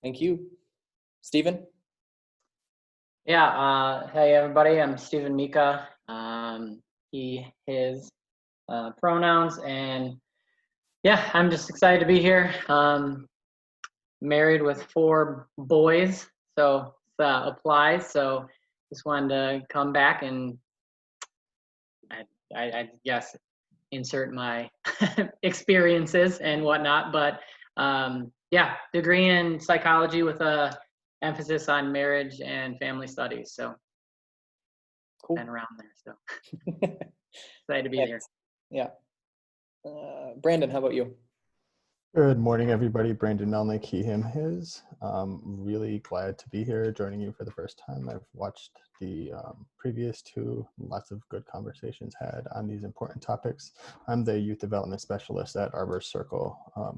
Thank you. Stephen? Yeah, hey everybody, I'm Stephen Mika. He, his pronouns, and yeah, I'm just excited to be here. Married with 4 boys, so applies. So just wanted to come back and I guess insert my experiences and whatnot. But yeah, degree in psychology with a emphasis on marriage and family studies. So Cool. been around there, so excited to be here. Yeah. Brandon, how about you? Good morning, everybody. Brandon Melnick, he, him, his. Really glad to be here joining you for the first time. I've watched the previous 2, lots of good conversations had on these important topics. I'm the youth development specialist at Arbor Circle,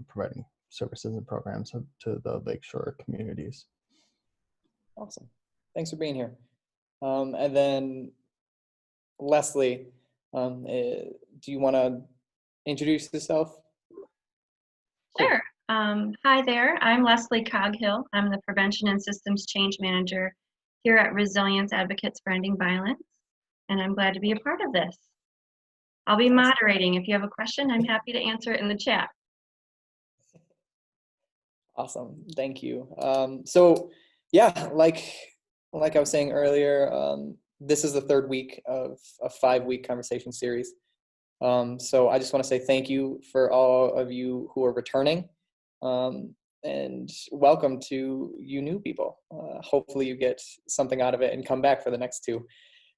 providing services and programs to the Lakeshore communities. Awesome. Thanks for being here. And then Leslie, do you want to introduce yourself? Sure. Hi there. I'm Leslie Coghill. I'm the Prevention and Systems Change Manager here at Resilience Advocates for Ending Violence, and I'm glad to be a part of this. I'll be moderating. If you have a question, I'm happy to answer it in the chat. Awesome. Thank you. So yeah, like I was saying earlier, this is the 3rd week of a 5-week conversation series. So I just want to say thank you for all of you who are returning, and welcome to you new people. Hopefully you get something out of it and come back for the next 2.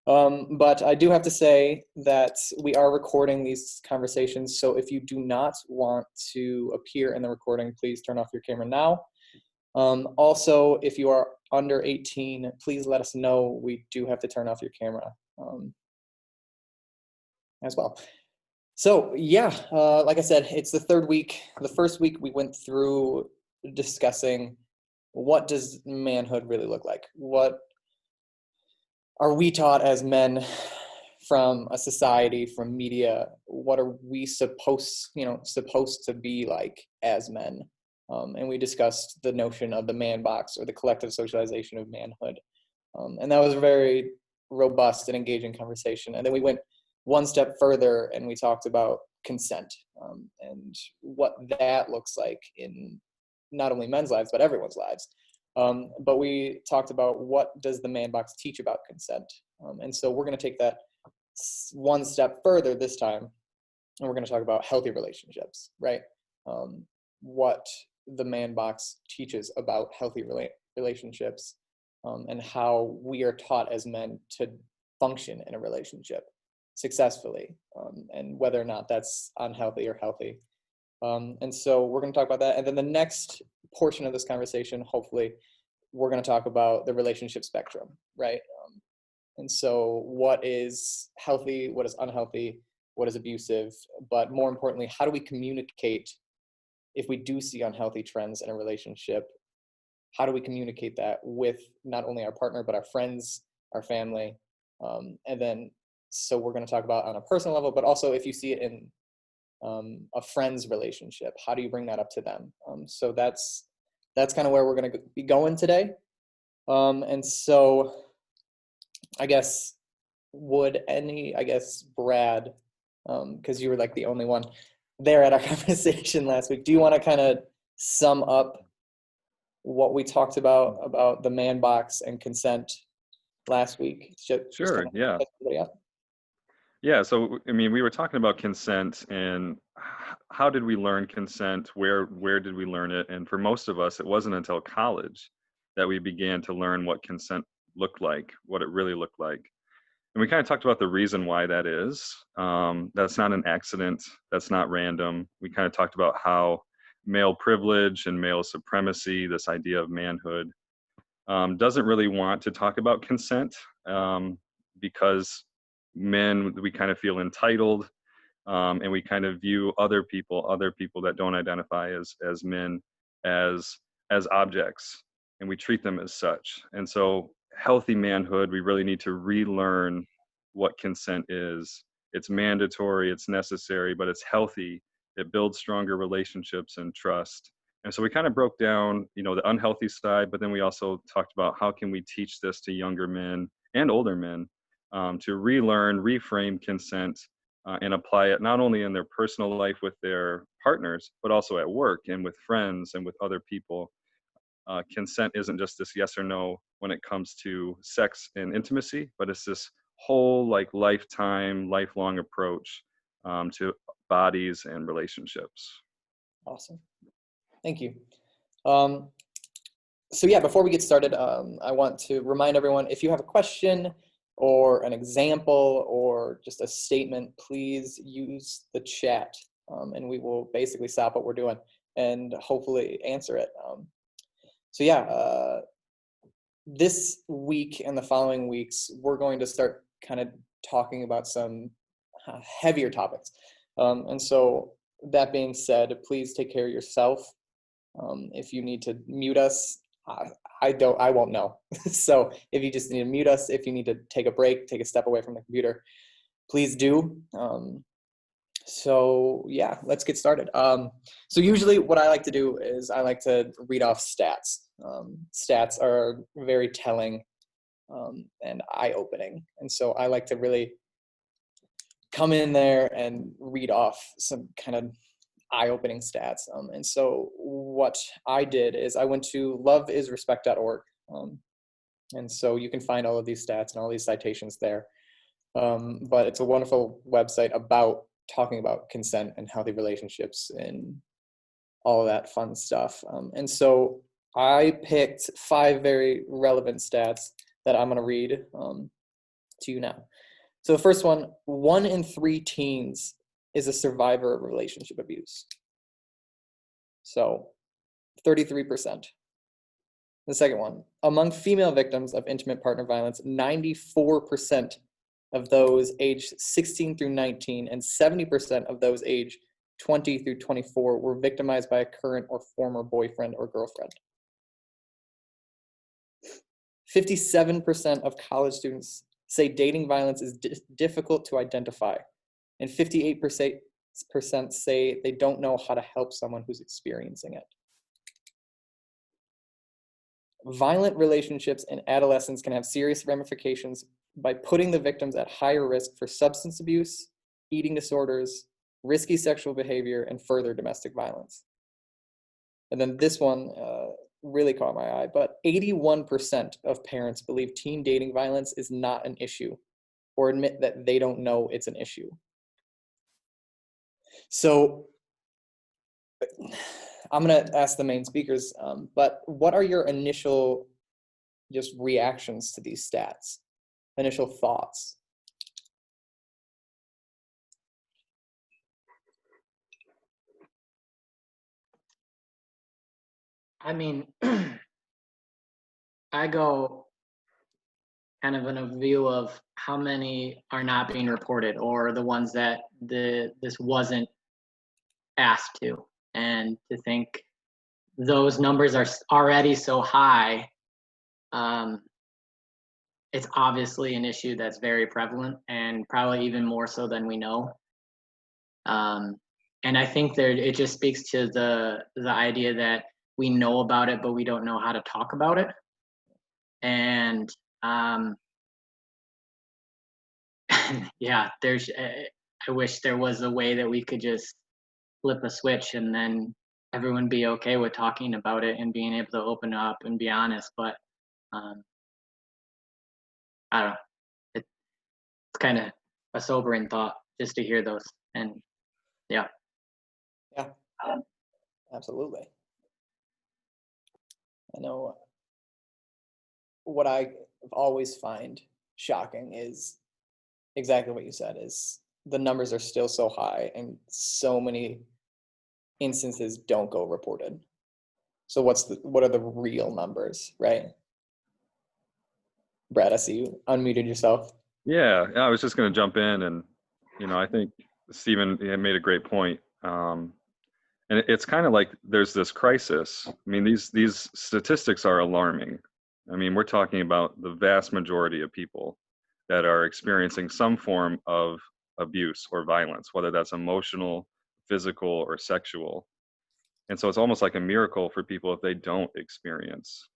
But I do have to say that we are recording these conversations, so if you do not want to appear in the recording, please turn off your camera now. Also, if you are under 18, please let us know. We do have to turn off your camera as well. So yeah, like I said, it's the 3rd week. The first week we went through discussing what does manhood really look like? What are we taught as men from a society, from media? What are we supposed to be like as men? And we discussed the notion of the man box, or the collective socialization of manhood. And that was a very robust and engaging conversation. And then we went one step further and we talked about consent, and what that looks like in not only men's lives, but everyone's lives. But we talked about what does the man box teach about consent. And so we're going to take that one step further this time, and we're going to talk about healthy relationships, right? What the man box teaches about healthy relationships, and how we are taught as men to function in a relationship successfully, and whether or not that's unhealthy or healthy. And so we're going to talk about that. And then the next portion of this conversation, hopefully, we're going to talk about the relationship spectrum, right? And so what is healthy, what is unhealthy, what is abusive, but more importantly, how do we communicate if we do see unhealthy trends in a relationship? How do we communicate that with not only our partner, but our friends, our family? And then, so we're going to talk about on a personal level, but also if you see it in a friend's relationship, how do you bring that up to them? So that's kind of where we're going to be going today. And so I guess Brad, because you were like the only one there at our conversation last week, do you want to kind of sum up what we talked about the man box and consent last week? Sure, yeah. Yeah, so I mean, we were talking about consent and how did we learn consent? Where did we learn it? And for most of us, it wasn't until college that we began to learn what consent looked like, what it really looked like. And we kind of talked about the reason why that is. That's not an accident. That's not random. We kind of talked about how male privilege and male supremacy, this idea of manhood, doesn't really want to talk about consent, because men, we kind of feel entitled, and we kind of view other people that don't identify as men as objects, and we treat them as such. And so healthy manhood, we really need to relearn what consent is. It's mandatory, it's necessary, but it's healthy. It builds stronger relationships and trust, And so we kind of broke down, the unhealthy side, but then we also talked about how can we teach this to younger men and older men, to relearn, reframe consent, and apply it not only in their personal life with their partners, but also at work and with friends and with other people. Consent isn't just this yes or no when it comes to sex and intimacy, but it's this whole like lifetime, lifelong approach to bodies and relationships. Awesome. Thank you. So yeah, before we get started, I want to remind everyone, if you have a question or an example or just a statement, please use the chat, and we will basically stop what we're doing and hopefully answer it. So yeah, this week and the following weeks, we're going to start kind of talking about some heavier topics. And so that being said, please take care of yourself. If you need to mute us, I won't know. So if you just need to mute us, if you need to take a break, take a step away from the computer, please do. So yeah, let's get started. So usually what I like to do is I like to read off stats. Stats are very telling and eye-opening. And so I like to really come in there and read off some kind of eye-opening stats. And so what I did is I went to loveisrespect.org. And so you can find all of these stats and all these citations there. But it's a wonderful website about talking about consent and healthy relationships and all of that fun stuff. And so I picked 5 very relevant stats that I'm going to read to you now. So the first one, 1 in 3 teens is a survivor of relationship abuse. So 33%. The second one, among female victims of intimate partner violence, 94% of those aged 16 through 19 and 70% of those aged 20 through 24 were victimized by a current or former boyfriend or girlfriend. 57% of college students say dating violence is difficult to identify, and 58% say they don't know how to help someone who's experiencing it. Violent relationships in adolescence can have serious ramifications by putting the victims at higher risk for substance abuse, eating disorders, risky sexual behavior, and further domestic violence. And then this one really caught my eye, but 81% of parents believe teen dating violence is not an issue or admit that they don't know it's an issue. So I'm going to ask the main speakers, but what are your initial just reactions to these stats? Initial thoughts? I mean, I go kind of in a view of how many are not being reported, or the ones that this wasn't asked to. And to think those numbers are already so high, it's obviously an issue that's very prevalent and probably even more so than we know. And I think it just speaks to the idea that we know about it, but we don't know how to talk about it. And yeah, I wish there was a way that we could just flip a switch and then everyone be okay with talking about it and being able to open up and be honest. But I don't know. It's kind of a sobering thought just to hear those. And yeah. Yeah, absolutely. I know what I always find shocking is exactly what you said, is the numbers are still so high and so many instances don't go reported. So what are the real numbers, right? Brad, I see you unmuted yourself. Yeah, I was just going to jump in, and I think Stephen made a great point. And it's kind of like there's this crisis. I mean, these statistics are alarming. I mean, we're talking about the vast majority of people that are experiencing some form of abuse or violence, whether that's emotional, physical, or sexual. And so it's almost like a miracle for people if they don't experience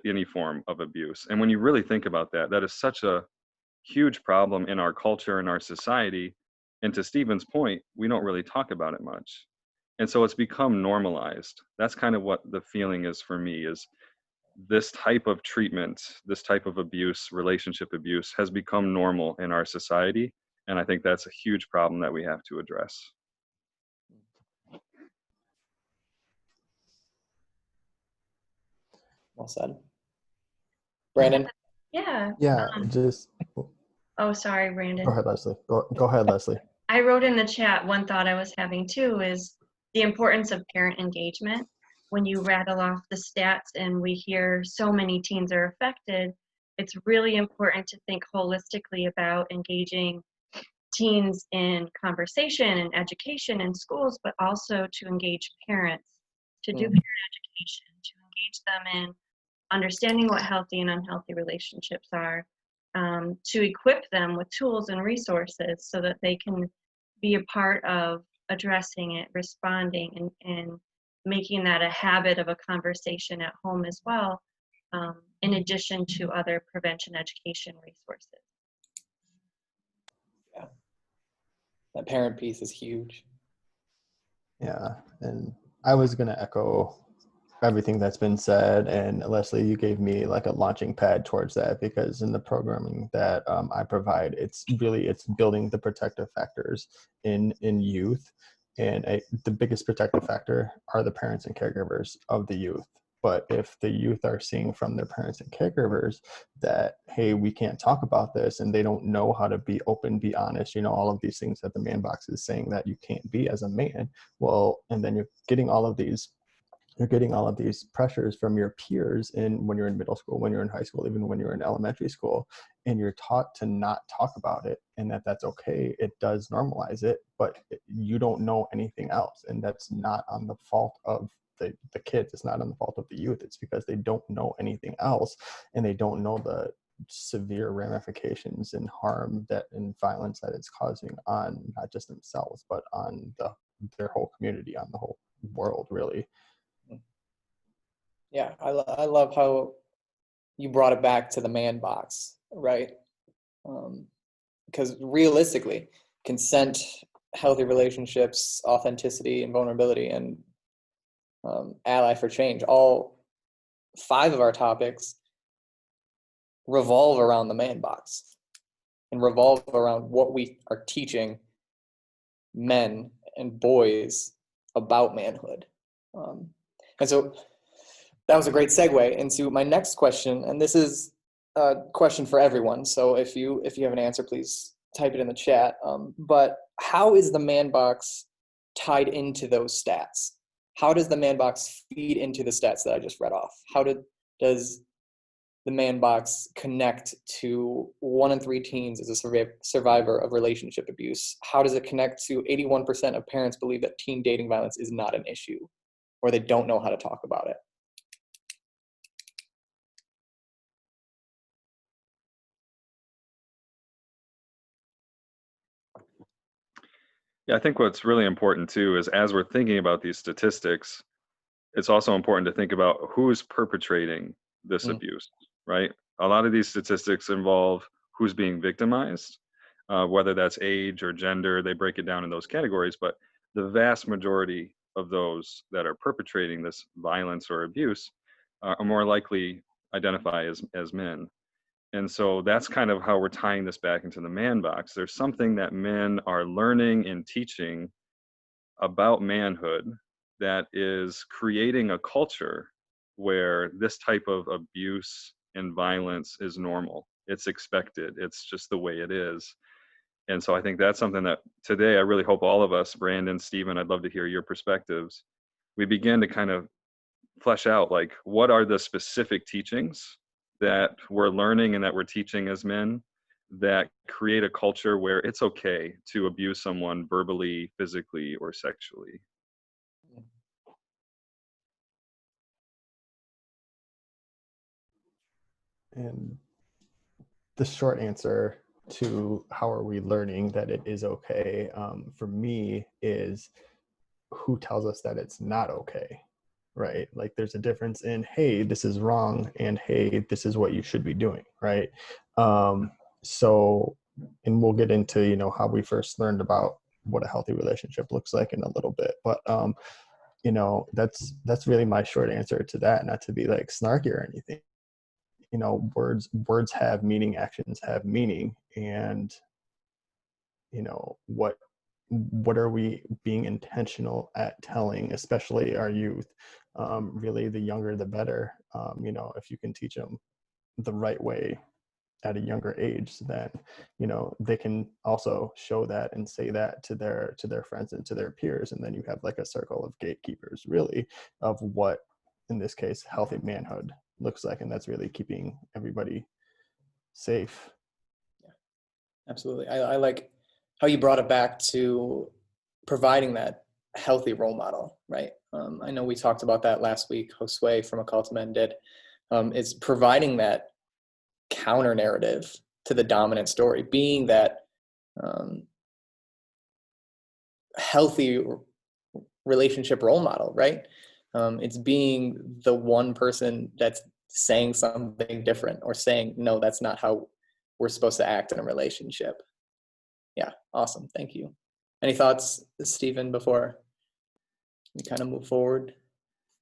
any form of abuse. And when you really think about that, that is such a huge problem in our culture and our society. And to Stephen's point, we don't really talk about it much. And so it's become normalized. That's kind of what the feeling is for me, is this type of treatment, this type of abuse, relationship abuse, has become normal in our society. And I think that's a huge problem that we have to address. Well said. Brandon? Yeah. Yeah, just Oh, sorry, Brandon. go ahead, Leslie. Go ahead, Leslie. I wrote in the chat, one thought I was having too is the importance of parent engagement. When you rattle off the stats and we hear so many teens are affected, it's really important to think holistically about engaging teens in conversation and education in schools, but also to engage parents, to do parent education, to engage them in understanding what healthy and unhealthy relationships are, to equip them with tools and resources so that they can be a part of addressing it, responding, and making that a habit of a conversation at home as well, in addition to other prevention education resources. Yeah, that parent piece is huge. Yeah, and I was going to echo everything that's been said, and Leslie, you gave me like a launching pad towards that, because in the programming that I provide, it's building the protective factors in youth, and the biggest protective factor are the parents and caregivers of the youth. But if the youth are seeing from their parents and caregivers that, hey, we can't talk about this, and they don't know how to be open, be honest, all of these things that the man box is saying that you can't be as a man, well, and then you're getting all of these pressures from your peers when you're in middle school, when you're in high school, even when you're in elementary school, and you're taught to not talk about it, and that's okay. It does normalize it, but you don't know anything else. And that's not on the fault of the kids. It's not on the fault of the youth. It's because they don't know anything else, and they don't know the severe ramifications and harm and violence that it's causing on not just themselves, but on their whole community, on the whole world, really. Yeah, I love how you brought it back to the man box, right? Because realistically, consent, healthy relationships, authenticity, and vulnerability, and ally for change, all 5 of our topics revolve around the man box and revolve around what we are teaching men and boys about manhood. And so that was a great segue into my next question, and this is a question for everyone. So if you have an answer, please type it in the chat. But how is the man box tied into those stats? How does the man box feed into the stats that I just read off? How does the man box connect to 1 in 3 teens as a survivor of relationship abuse? How does it connect to 81% of parents believe that teen dating violence is not an issue, or they don't know how to talk about it? Yeah, I think what's really important too is, as we're thinking about these statistics, it's also important to think about who's perpetrating this abuse, right? A lot of these statistics involve who's being victimized, whether that's age or gender. They break it down in those categories, but the vast majority of those that are perpetrating this violence or abuse are more likely identify as men. And so that's kind of how we're tying this back into the man box. There's something that men are learning and teaching about manhood that is creating a culture where this type of abuse and violence is normal. It's expected. It's just the way it is. And so I think that's something that today I really hope all of us, Brandon, Stephen, I'd love to hear your perspectives. We begin to kind of flesh out, like, what are the specific teachings that we're learning and that we're teaching as men that create a culture where it's okay to abuse someone verbally, physically, or sexually. And the short answer to how are we learning that it is okay, for me, is who tells us that it's not okay, right? Like there's a difference in, hey, this is wrong, and hey, this is what you should be doing, right? So, and we'll get into, you know, how we first learned about what a healthy relationship looks like in a little bit, but you know, that's really my short answer to that, not to be like snarky or anything. You know, words have meaning, actions have meaning, and you know, what are we being intentional at telling, especially our youth? Really, the younger the better. You know, if you can teach them the right way at a younger age, then you know they can also show that and say that to their friends and to their peers, and then you have like a circle of gatekeepers, really, of what, in this case, healthy manhood looks like, and that's really keeping everybody safe. Absolutely. I like how you brought it back to providing that healthy role model, right? I know we talked about that last week. Josue from A Call to Men did. It's providing that counter narrative to the dominant story, being that healthy relationship role model, right? It's being the one person that's saying something different or saying, no, that's not how we're supposed to act in a relationship. Yeah, awesome. Thank you. Any thoughts, Stephen, before we kind of move forward?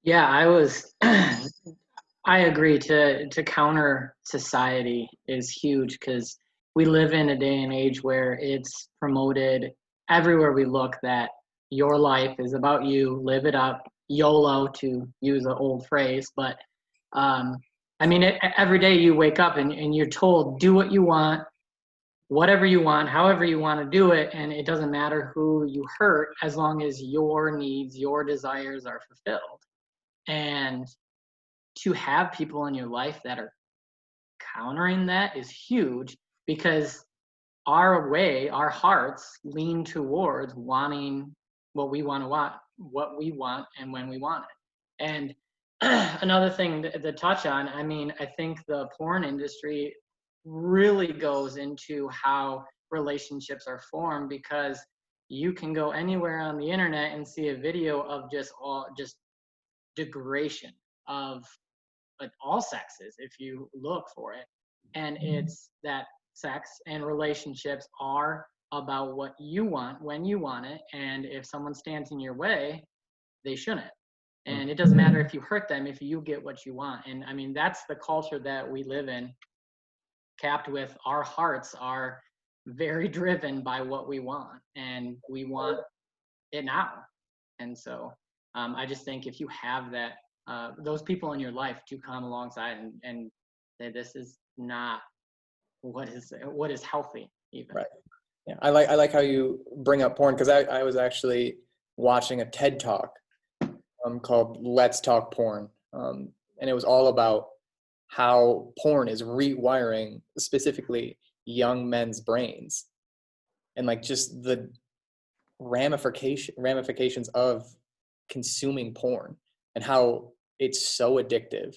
Yeah, I agree. To counter society is huge, because we live in a day and age where it's promoted everywhere we look that your life is about you, live it up, YOLO, to use an old phrase. But I mean, every day you wake up and you're told, do what you want, whatever you want, however you want to do it, and it doesn't matter who you hurt as long as your needs, your desires are fulfilled. And to have people in your life that are countering that is huge, because our hearts lean towards wanting what we want, and when we want it. And another thing to touch on, I mean, I think the porn industry really goes into how relationships are formed, because you can go anywhere on the internet and see a video of just degradation of all sexes if you look for it. And it's that sex and relationships are about what you want when you want it, and if someone stands in your way, they shouldn't. And it doesn't matter if you hurt them, if you get what you want. And I mean, that's the culture that we live in, capped with our hearts are very driven by what we want, and we want it now. And so I just think if you have that, those people in your life to come alongside and say, this is not what is healthy even. Right. Yeah. I like how you bring up porn, because I was actually watching a TED Talk called Let's Talk Porn. And it was all about how porn is rewiring specifically young men's brains, and like just the ramifications of consuming porn, and how it's so addictive.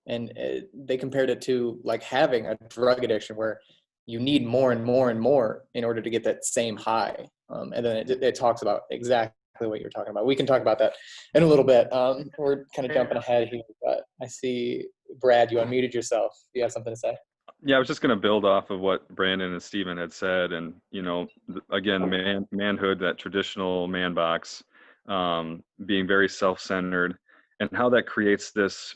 And they compared it to like having a drug addiction, where you need more and more and more in order to get that same high. And then it talks about exactly what you're talking about. We can talk about that in a little bit. We're kind of jumping ahead here, but I see, Brad, you unmuted yourself. Do you have something to say? Yeah, I was just going to build off of what Brandon and Stephen had said. And, you know, again, manhood, that traditional man box, being very self-centered, and how that creates this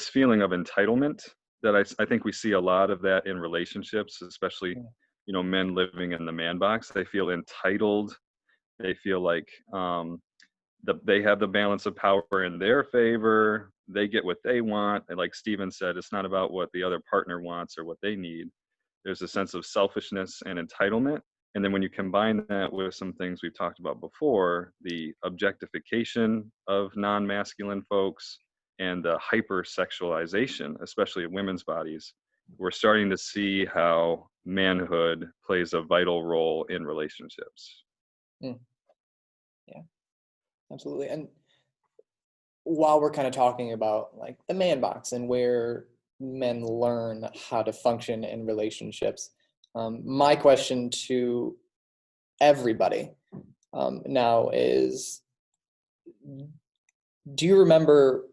feeling of entitlement that I think we see a lot of that in relationships, especially, you know, men living in the man box. They feel entitled. They feel like they have the balance of power in their favor. They get what they want. And like Stephen said, it's not about what the other partner wants or what they need. There's a sense of selfishness and entitlement. And then when you combine that with some things we've talked about before, the objectification of non-masculine folks and the hypersexualization, especially of women's bodies, we're starting to see how manhood plays a vital role in relationships. Yeah, absolutely. And while we're kind of talking about like the man box and where men learn how to function in relationships, my question to everybody now is, do you remember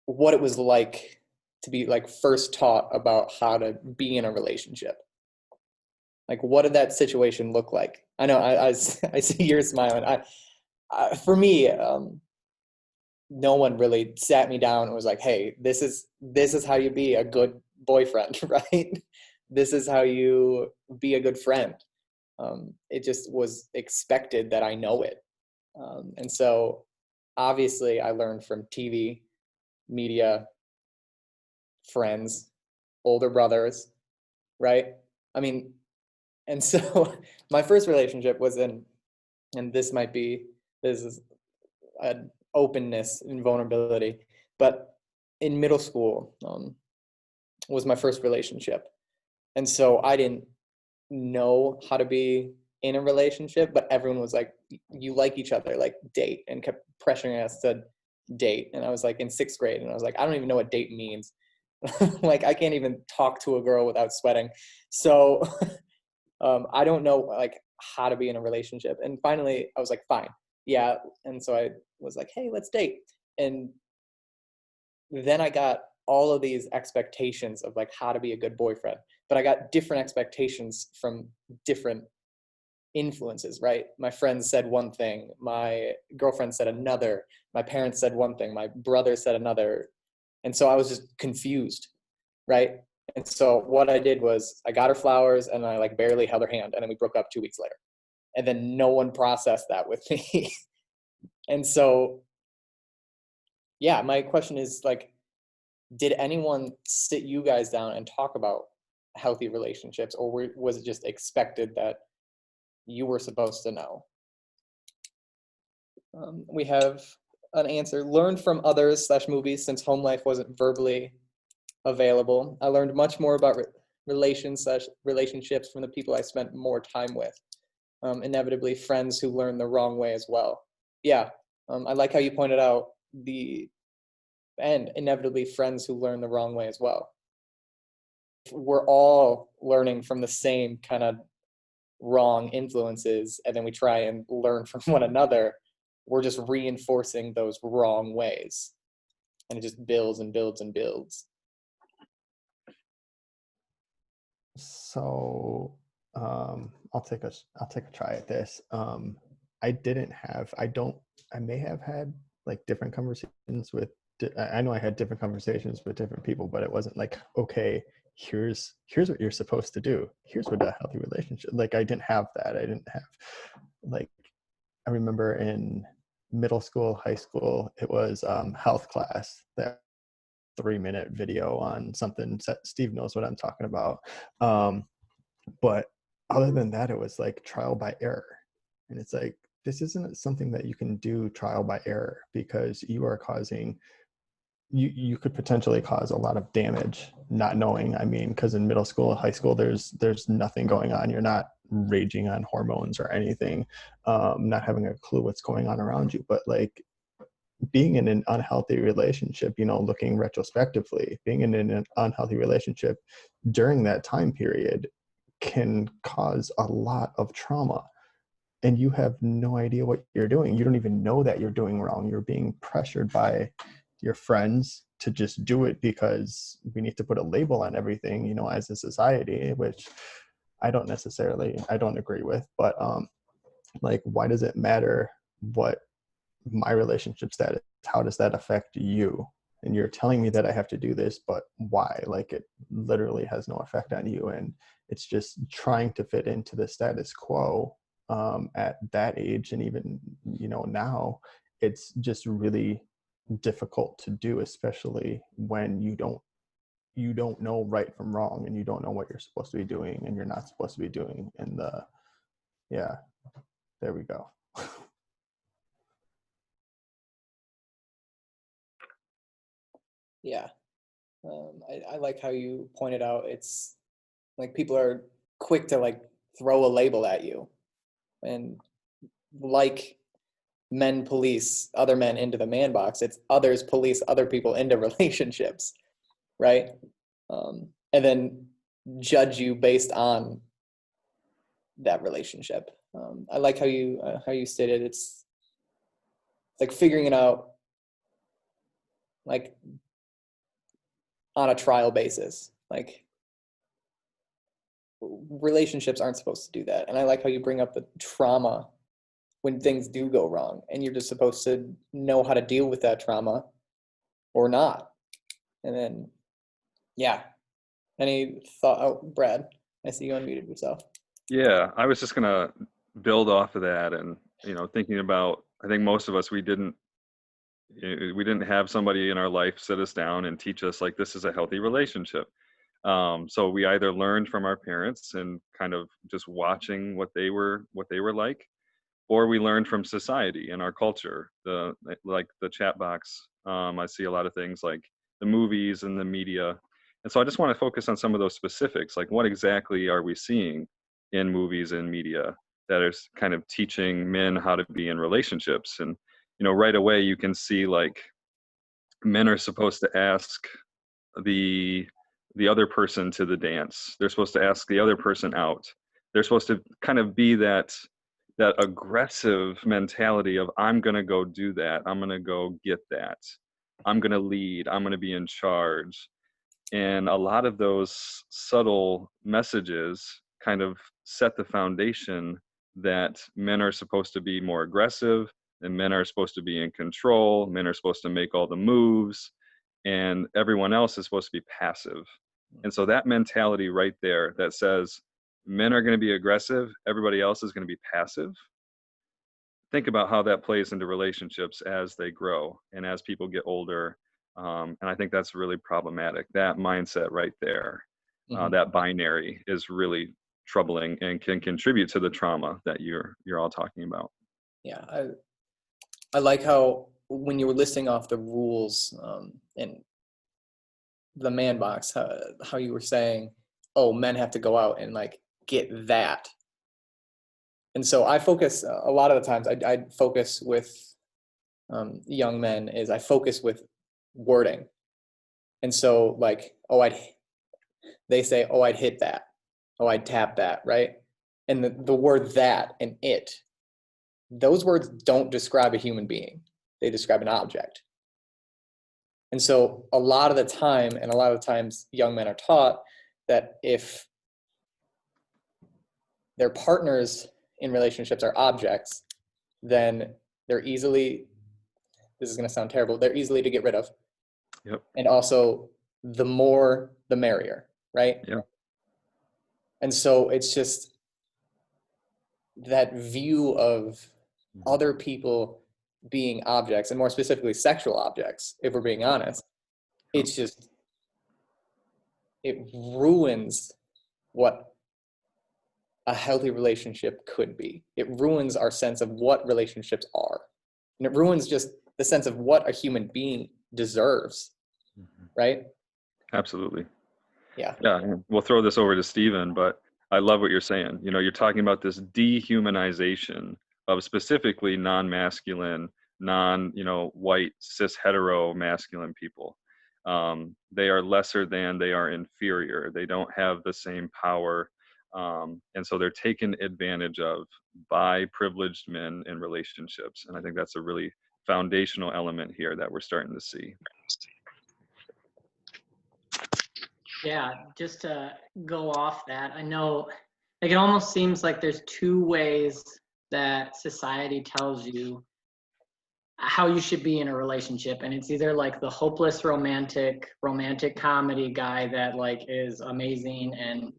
what it was like to be like first taught about how to be in a relationship? Like, what did that situation look like? I know I see you're smiling. For me, no one really sat me down and was like, hey, this is how you be a good boyfriend, right? This is how you be a good friend. It just was expected that I know it. And so obviously I learned from TV, media, friends, older brothers, right? I mean, and so my first relationship was in, and this is an openness and vulnerability, but in middle school was my first relationship. And so I didn't know how to be in a relationship, but everyone was like, you like each other, like date, and kept pressuring us to date. And I was like in 6th grade, and I was like, I don't even know what date means. Like, I can't even talk to a girl without sweating. So I don't know like how to be in a relationship. And finally I was like, fine, yeah. And so I was like, hey, let's date. And then I got all of these expectations of like how to be a good boyfriend, but I got different expectations from different influences, right? My friends said one thing, my girlfriend said another, my parents said one thing, my brother said another. And so I was just confused, right? And so what I did was I got her flowers and I like barely held her hand, and then we broke up 2 weeks later. And then no one processed that with me. And so, yeah, my question is like, did anyone sit you guys down and talk about healthy relationships, or was it just expected that you were supposed to know? We have an answer. Learned from others / movies since home life wasn't verbally available. I learned much more about relationships from the people I spent more time with. Inevitably, friends who learn the wrong way as well. Yeah, I like how you pointed out and inevitably friends who learn the wrong way as well. We're all learning from the same kind of wrong influences, and then we try and learn from one another. We're just reinforcing those wrong ways, and it just builds and builds and builds. So I'll take a try at this. I may have had like different conversations with, I know I had different conversations with different people, but it wasn't like, okay, here's what you're supposed to do. Here's what a healthy relationship, like I didn't have that. I didn't have, like, I remember in middle school, high school, it was health class, that 3-minute video on something. Steve knows what I'm talking about. But other than that, it was like trial by error. And it's like, this isn't something that you can do trial by error, because you are causing, you could potentially cause a lot of damage not knowing. I mean, because in middle school, high school, there's nothing going on. You're not raging on hormones or anything, not having a clue what's going on around you. But like, being in an unhealthy relationship, looking retrospectively, being in an unhealthy relationship during that time period can cause a lot of trauma, and you have no idea what you're doing. You don't even know that you're doing wrong. You're being pressured by your friends to just do it because we need to put a label on everything, as a society, which I don't agree with. But like, why does it matter what my relationship status, how does that affect you? And you're telling me that I have to do this, but why? Like, it literally has no effect on you. And it's just trying to fit into the status quo at that age. And even, now, it's just really difficult to do, especially when you don't know right from wrong, and you don't know what you're supposed to be doing and you're not supposed to be doing. And yeah, there we go. Yeah. I like how you pointed out, it's like people are quick to like throw a label at you, and like men police other men into the man box, it's others police other people into relationships, right? And then judge you based on that relationship. I like how you stated like figuring it out like on a trial basis. Like relationships aren't supposed to do that. And I like how you bring up the trauma when things do go wrong, and you're just supposed to know how to deal with that trauma or not. And then, yeah. Any thought? Oh, Brad, I see you unmuted yourself. Yeah, I was just gonna build off of that, and thinking about, I think most of us, we didn't have somebody in our life sit us down and teach us like this is a healthy relationship. So we either learned from our parents and kind of just watching what they were like, or we learned from society and our culture. Like the chat box, I see a lot of things like the movies and the media. And so I just want to focus on some of those specifics, like what exactly are we seeing in movies and media that is kind of teaching men how to be in relationships. And right away you can see like men are supposed to ask the other person to the dance. They're supposed to ask the other person out. They're supposed to kind of be that aggressive mentality of, I'm going to go do that. I'm going to go get that. I'm going to lead. I'm going to be in charge. And a lot of those subtle messages kind of set the foundation that men are supposed to be more aggressive, and men are supposed to be in control. Men are supposed to make all the moves, and everyone else is supposed to be passive. And so that mentality right there that says men are going to be aggressive, everybody else is going to be passive. Think about how that plays into relationships as they grow and as people get older. And I think that's really problematic. That mindset right there, that binary is really troubling and can contribute to the trauma that you're all talking about. Yeah, I like how when you were listing off the rules in the man box, how you were saying, oh, men have to go out and like get that. And so I focus a lot of the times, I focus with young men is I focus with wording. And so like, they say, oh, I'd hit that. Oh, I'd tap that, right? And the word that and it, those words don't describe a human being. They describe an object. And so a lot of the times young men are taught that if their partners in relationships are objects, then they're easily, this is going to sound terrible, they're easily to get rid of. Yep. And also the more, the merrier, right? Yeah. And so it's just that view of other people being objects, and more specifically sexual objects, if we're being honest, it's just, it ruins what a healthy relationship could be. It ruins our sense of what relationships are. And it ruins just the sense of what a human being deserves, right? Absolutely. Yeah. Yeah, we'll throw this over to Stephen, but I love what you're saying. You're talking about this dehumanization of specifically non-masculine, white, cis hetero masculine people. They are lesser than, they are inferior. They don't have the same power. And so they're taken advantage of by privileged men in relationships. And I think that's a really foundational element here that we're starting to see. Yeah, just to go off that, I know like it almost seems like there's two ways that society tells you how you should be in a relationship, and it's either like the hopeless romantic comedy guy that like is amazing and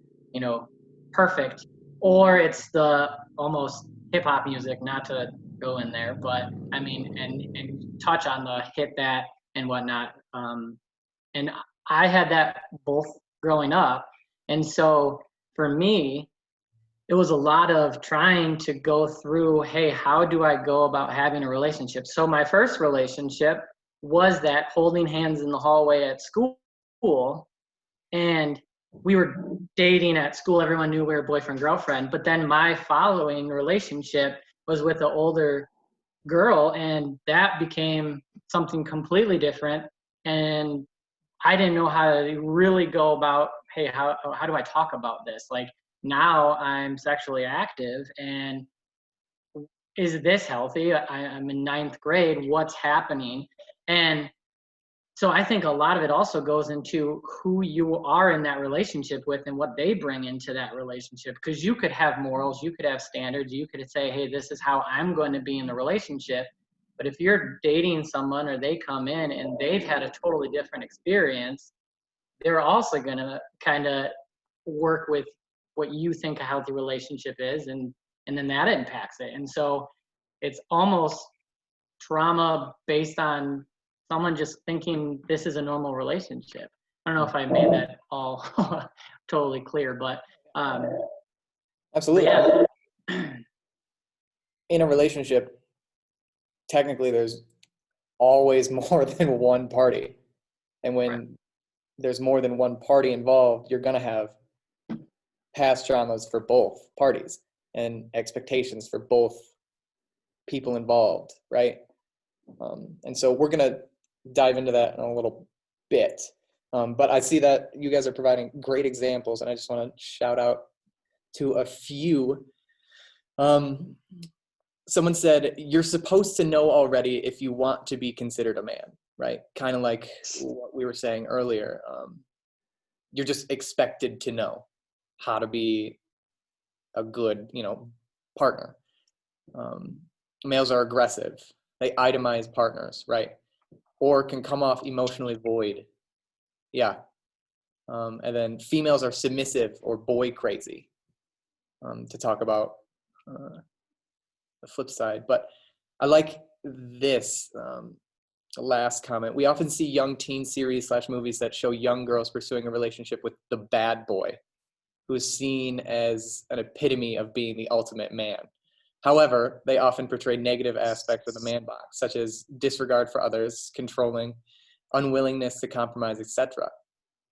perfect, or it's the almost hip hop music, not to go in there, but I mean and touch on the hit that and whatnot. And I had that both growing up. And so for me, it was a lot of trying to go through, hey, how do I go about having a relationship? So my first relationship was that holding hands in the hallway at school. And we were dating at school. Everyone knew we were boyfriend, girlfriend. But then my following relationship was with an older girl, and that became something completely different. And I didn't know how to really go about, hey, how do I talk about this? Like now I'm sexually active, and is this healthy? I'm in 9th grade. What's happening? And so I think a lot of it also goes into who you are in that relationship with and what they bring into that relationship. Because you could have morals, you could have standards, you could say, hey, this is how I'm going to be in the relationship. But if you're dating someone or they come in and they've had a totally different experience, they're also going to kind of work with what you think a healthy relationship is, and then that impacts it. And so it's almost trauma based on someone just thinking this is a normal relationship. I don't know if I made that all totally clear, but absolutely. yeah. In a relationship, technically there's always more than one party. And when Right. there's more than one party involved, you're going to have past traumas for both parties and expectations for both people involved, right? And so we're going to dive into that in a little bit. But I see that you guys are providing great examples, and I just want to shout out to a few. Someone said, you're supposed to know already if you want to be considered a man, right? Kind of like what we were saying earlier. You're just expected to know how to be a good, partner. Males are aggressive. They itemize partners, right? Or can come off emotionally void. Yeah. And then females are submissive or boy crazy, to talk about the flip side. But I like this last comment. We often see young teen series / movies that show young girls pursuing a relationship with the bad boy, who is seen as an epitome of being the ultimate man. However, they often portray negative aspects of the man box, such as disregard for others, controlling, unwillingness to compromise, etc.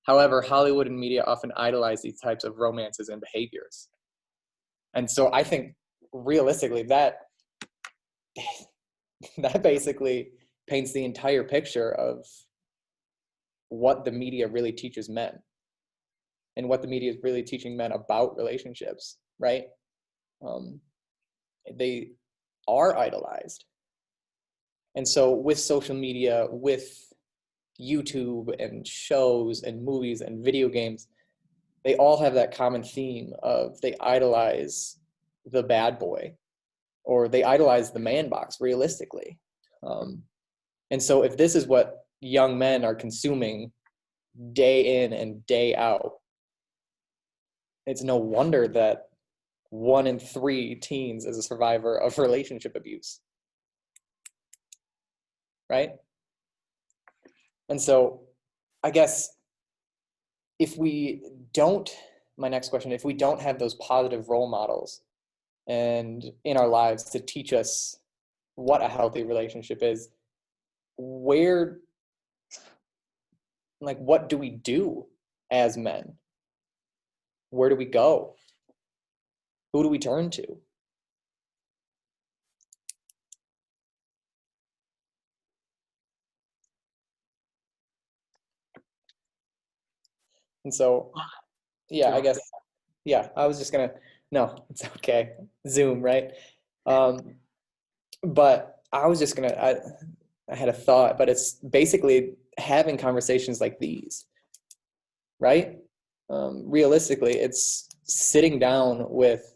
However, Hollywood and media often idolize these types of romances and behaviors. And so I think realistically that basically paints the entire picture of what the media really teaches men and what the media is really teaching men about relationships, right? They are idolized. And so with social media, with YouTube and shows and movies and video games, they all have that common theme of they idolize the bad boy, or they idolize the man box realistically. And so if this is what young men are consuming day in and day out, it's no wonder that 1 in 3 teens is a survivor of relationship abuse, right? And so I guess my next question, if we don't have those positive role models and in our lives to teach us what a healthy relationship is, what do we do as men? Where do we go? Who do we turn to? And so, yeah, I guess, yeah, I was just gonna, no, it's okay. Zoom, right? But I was just gonna, I had a thought, but it's basically having conversations like these, right? Realistically, it's sitting down with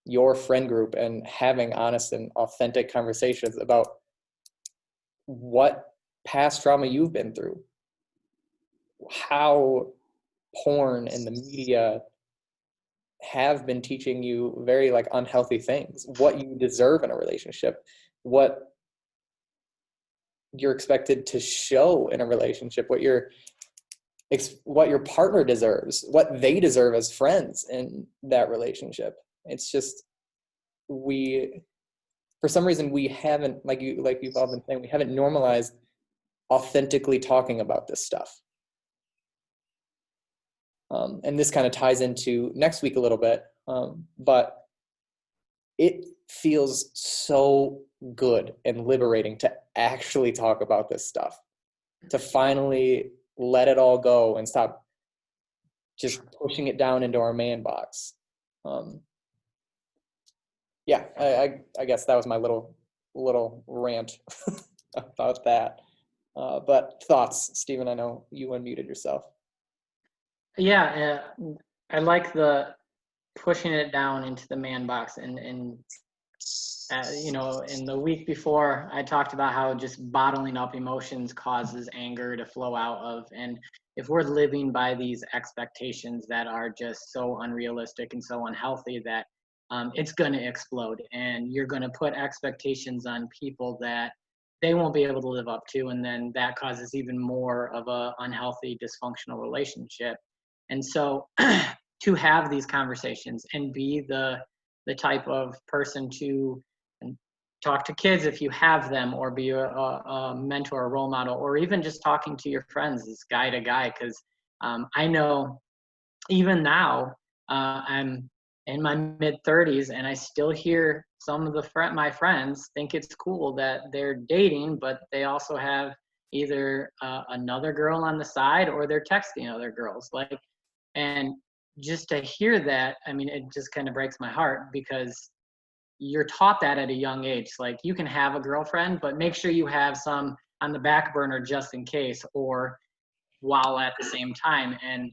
your friend group and having honest and authentic conversations about what past trauma you've been through, how porn and the media have been teaching you very unhealthy things, what you deserve in a relationship, what you're expected to show in a relationship, what your partner deserves, what they deserve as friends in that relationship. It's just, for some reason, we haven't, like you've all been saying, we haven't normalized authentically talking about this stuff. And this kind of ties into next week a little bit, but it feels so good and liberating to actually talk about this stuff, to finally let it all go and stop just pushing it down into our man box. yeah, I guess that was my little rant about that. But thoughts, Stephen? I know you unmuted yourself. Yeah, I like the pushing it down into the man box, and you know, in the week before, I talked about how just bottling up emotions causes anger to flow out of. And if we're living by these expectations that are just so unrealistic and so unhealthy, that it's going to explode. And you're going to put expectations on people that they won't be able to live up to. And then that causes even more of a unhealthy, dysfunctional relationship. And so to have these conversations and be the type of person to talk to kids if you have them, or be a mentor, a role model, or even just talking to your friends as guy to guy. Because I know even now I'm in my mid 30s, and I still hear some of my friends think it's cool that they're dating, but they also have either another girl on the side, or they're texting other girls. Like, and just to hear that, I mean, it just kind of breaks my heart, because you're taught that at a young age. Like, you can have a girlfriend, but make sure you have some on the back burner just in case, or while at the same time. And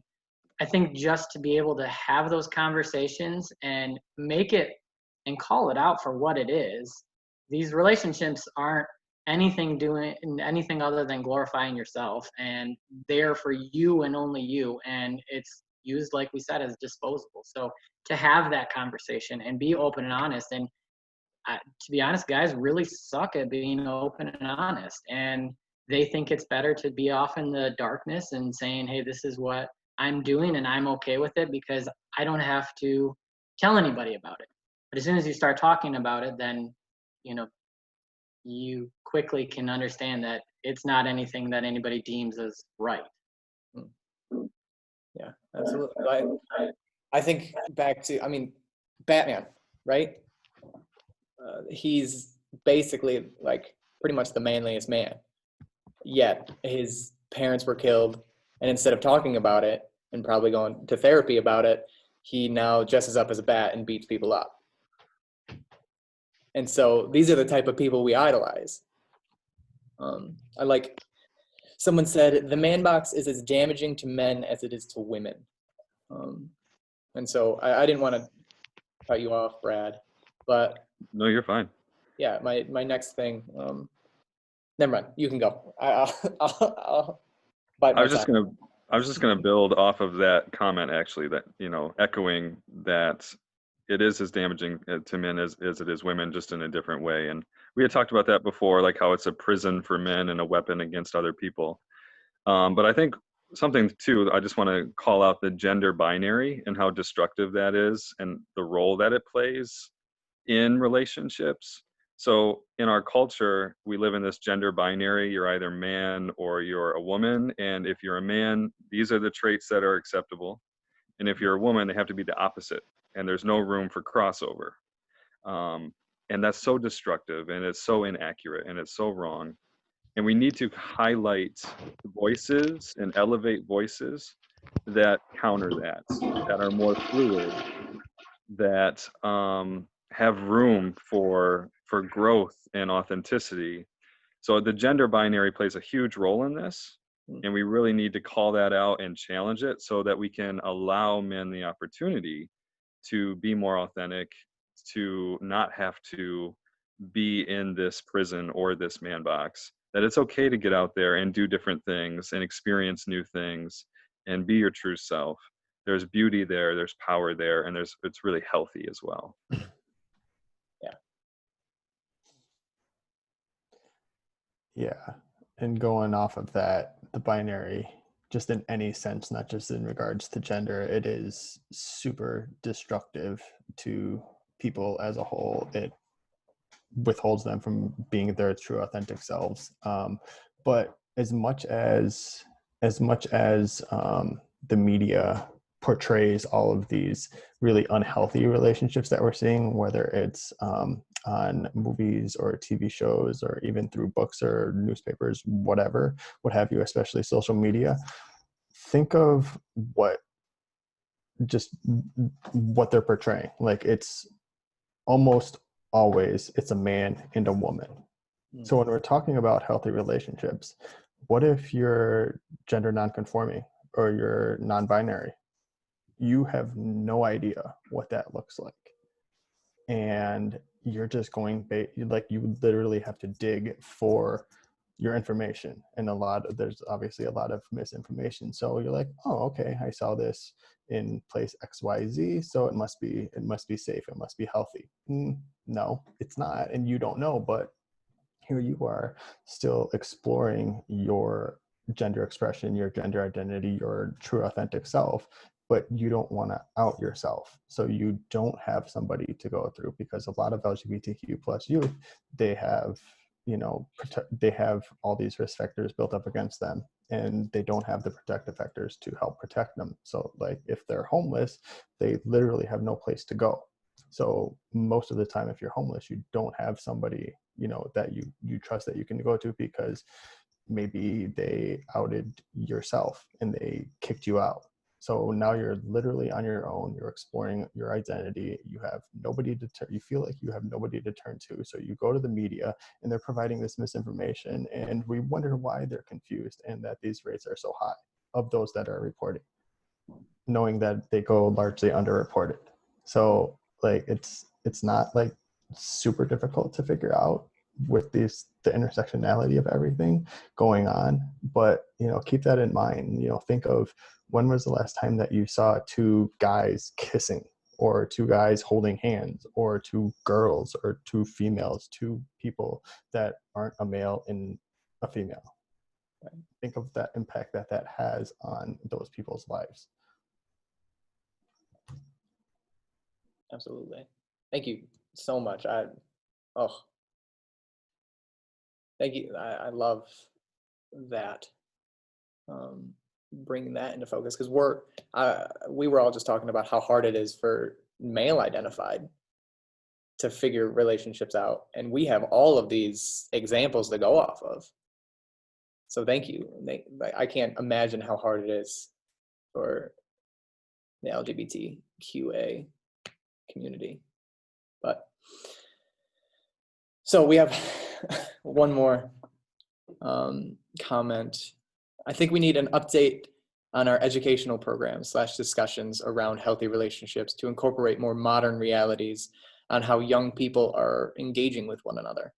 I think just to be able to have those conversations and make it and call it out for what it is. These relationships aren't doing anything other than glorifying yourself, and they're for you and only you. And it's used, like we said, as disposable. So to have that conversation and be open and honest, and to be honest, guys really suck at being open and honest, and they think it's better to be off in the darkness and saying, hey, this is what I'm doing and I'm okay with it because I don't have to tell anybody about it. But as soon as you start talking about it, then, you know, you quickly can understand that it's not anything that anybody deems as right. Yeah, absolutely. I think back to, I mean, Batman, right? He's basically like pretty much the manliest man. Yet his parents were killed, and instead of talking about it and probably going to therapy about it, he now dresses up as a bat and beats people up. And so these are the type of people we idolize. I like, someone said, the man box is as damaging to men as it is to women. And so I didn't want to cut you off, Brad, but No, you're fine. yeah, my next thing, never mind, you can go. I'll bite my time. I was just gonna build off of that comment, actually, that, you know, echoing that it is as damaging to men as it is women, just in a different way. And we had talked about that before, like how it's a prison for men and a weapon against other people. But I think something too, I just want to call out the gender binary and how destructive that is, and the role that it plays in relationships. So in our culture, we live in this gender binary. You're either man or you're a woman. And if you're a man, these are the traits that are acceptable. And if you're a woman, they have to be the opposite. And there's no room for crossover. And that's so destructive, and it's so inaccurate, and it's so wrong. And we need to highlight voices and elevate voices that counter that are more fluid, that have room for growth and authenticity. So the gender binary plays a huge role in this, and we really need to call that out and challenge it so that we can allow men the opportunity to be more authentic, to not have to be in this prison or this man box, that it's okay to get out there and do different things and experience new things and be your true self. There's beauty there, there's power there, and it's really healthy as well. Yeah. And going off of that, the binary, just in any sense, not just in regards to gender, it is super destructive to people as a whole. It withholds them from being their true authentic selves. But as much as the media portrays all of these really unhealthy relationships that we're seeing, whether it's on movies or TV shows, or even through books or newspapers, what have you, especially social media, think of what they're portraying. Like, it's almost always it's a man and a woman. Mm. So when we're talking about healthy relationships, what if you're gender nonconforming or you're non-binary? You have no idea what that looks like. And you're just going, like, you literally have to dig for your information. And there's obviously a lot of misinformation. So you're like, oh, okay, I saw this in place XYZ, so it must be safe, it must be healthy. No, it's not. And you don't know, but here you are still exploring your gender expression, your gender identity, your true authentic self, but you don't want to out yourself. So you don't have somebody to go through, because a lot of LGBTQ plus youth, they have, they have all these risk factors built up against them, and they don't have the protective factors to help protect them. So like if they're homeless, they literally have no place to go. So most of the time, if you're homeless, you don't have somebody, that you trust that you can go to, because maybe they outed yourself and they kicked you out. So now you're literally on your own. You're exploring your identity. You have nobody to you feel like you have nobody to turn to. So you go to the media and they're providing this misinformation, and we wonder why they're confused and that these rates are so high of those that are reporting, knowing that they go largely underreported. So like it's not like super difficult to figure out with the intersectionality of everything going on, but keep that in mind. Think of, when was the last time that you saw two guys kissing, or two guys holding hands, or two girls, or two females, two people that aren't a male and a female? Think of that impact that has on those people's lives. Absolutely. Thank you so much. Thank you. I love that. Bringing that into focus, because we were all just talking about how hard it is for male identified to figure relationships out, and we have all of these examples to go off of. So thank you. I can't imagine how hard it is for the LGBTQA community. But so we have one more comment. I think we need an update on our educational programs / discussions around healthy relationships to incorporate more modern realities on how young people are engaging with one another.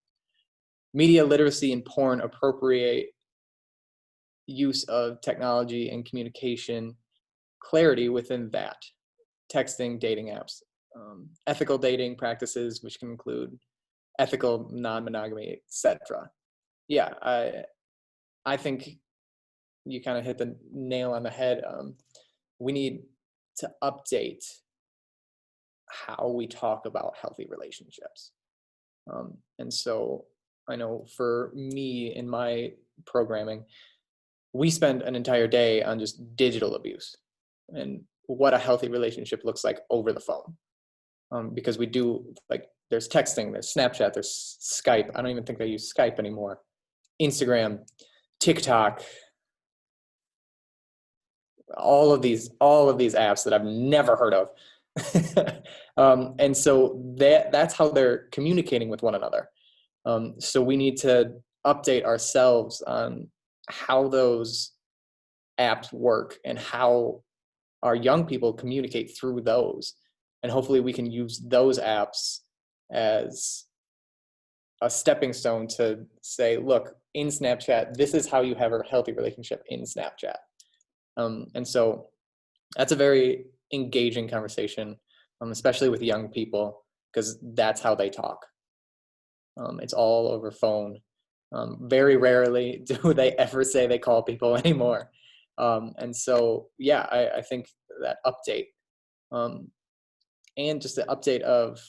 Media literacy and porn appropriate use of technology and communication clarity within that. Texting, dating apps, ethical dating practices, which can include ethical non-monogamy, etc. Yeah, I think you kind of hit the nail on the head. We need to update how we talk about healthy relationships. And so I know for me in my programming, we spend an entire day on just digital abuse and what a healthy relationship looks like over the phone. Because we do, like, there's texting, there's Snapchat, there's Skype. I don't even think they use Skype anymore. Instagram, TikTok, all of these apps that I've never heard of. And so that's how they're communicating with one another. So we need to update ourselves on how those apps work and how our young people communicate through those. And hopefully we can use those apps as a stepping stone to say, look, in Snapchat, this is how you have a healthy relationship in Snapchat. And so that's a very engaging conversation, especially with young people, because that's how they talk. It's all over phone. Very rarely do they ever say they call people anymore. And so, yeah, I think that update, and just the update of,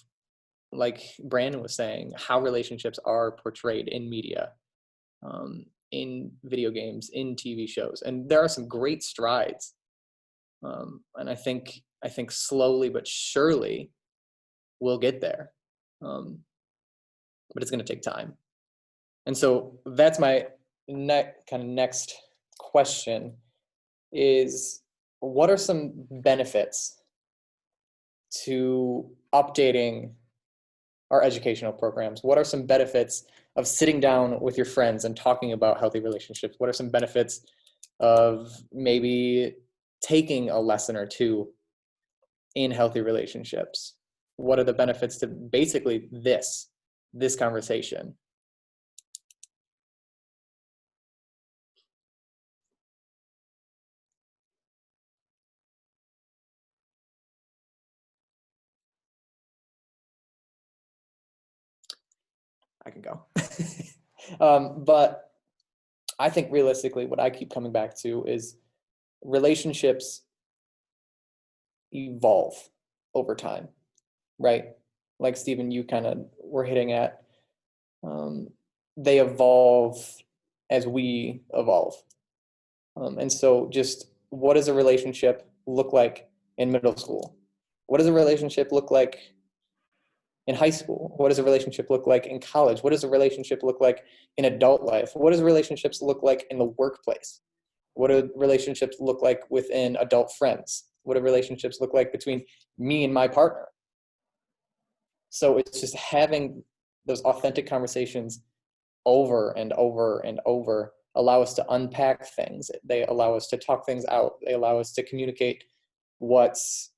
like Brandon was saying, how relationships are portrayed in media, in video games, in TV shows. And there are some great strides. And I think slowly but surely we'll get there. But it's going to take time. And so that's my next question is, what are some benefits to updating our educational programs? What are some benefits of sitting down with your friends and talking about healthy relationships? What are some benefits of maybe taking a lesson or two in healthy relationships? What are the benefits to basically this conversation? I can go. But I think realistically, what I keep coming back to is relationships evolve over time, right? Like Stephen, you kind of were hitting at, they evolve as we evolve. And so just what does a relationship look like in middle school? What does a relationship look like in high school? What does a relationship look like in college? What does a relationship look like in adult life? What does relationships look like in the workplace? What do relationships look like within adult friends? What do relationships look like between me and my partner? So it's just having those authentic conversations over and over and over allow us to unpack things. They allow us to talk things out. They allow us to communicate what's,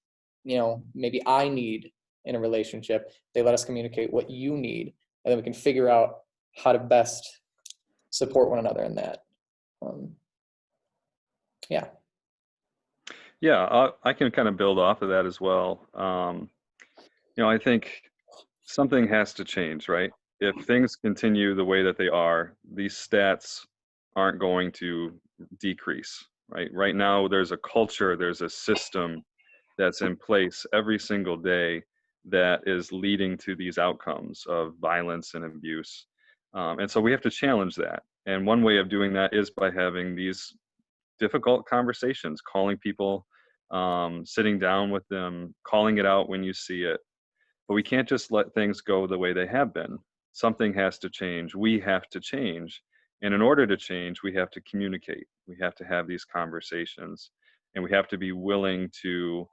maybe I need in a relationship. They let us communicate what you need, and then we can figure out how to best support one another in that. Yeah. Yeah, I can kind of build off of that as well. I think something has to change, right? If things continue the way that they are, these stats aren't going to decrease, right? Right now, there's a culture, there's a system that's in place every single day that is leading to these outcomes of violence and abuse. And so we have to challenge that. And one way of doing that is by having these difficult conversations, calling people, sitting down with them, calling it out when you see it. But we can't just let things go the way they have been. Something has to change. We have to change. And in order to change, we have to communicate. We have to have these conversations. And we have to be willing to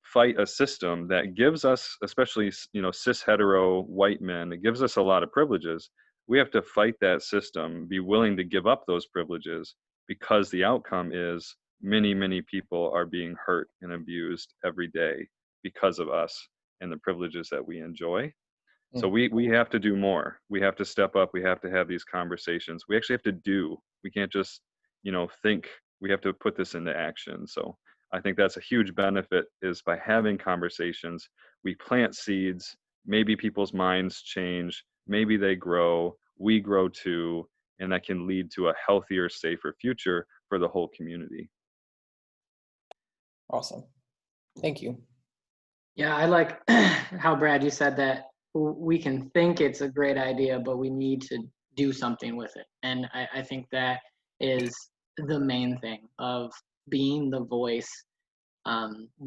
fight a system that gives us, especially, cis hetero white men, it gives us a lot of privileges. We have to fight that system, be willing to give up those privileges, because the outcome is many, many people are being hurt and abused every day because of us and the privileges that we enjoy. So we have to do more. We have to step up. We have to have these conversations. We actually have to do. We can't just, think. We have to put this into action. So I think that's a huge benefit, is by having conversations, we plant seeds, maybe people's minds change, maybe they grow, we grow too, and that can lead to a healthier, safer future for the whole community. Awesome. Thank you. Yeah, I like how, Brad, you said that we can think it's a great idea, but we need to do something with it. And I think that is the main thing of being the voice,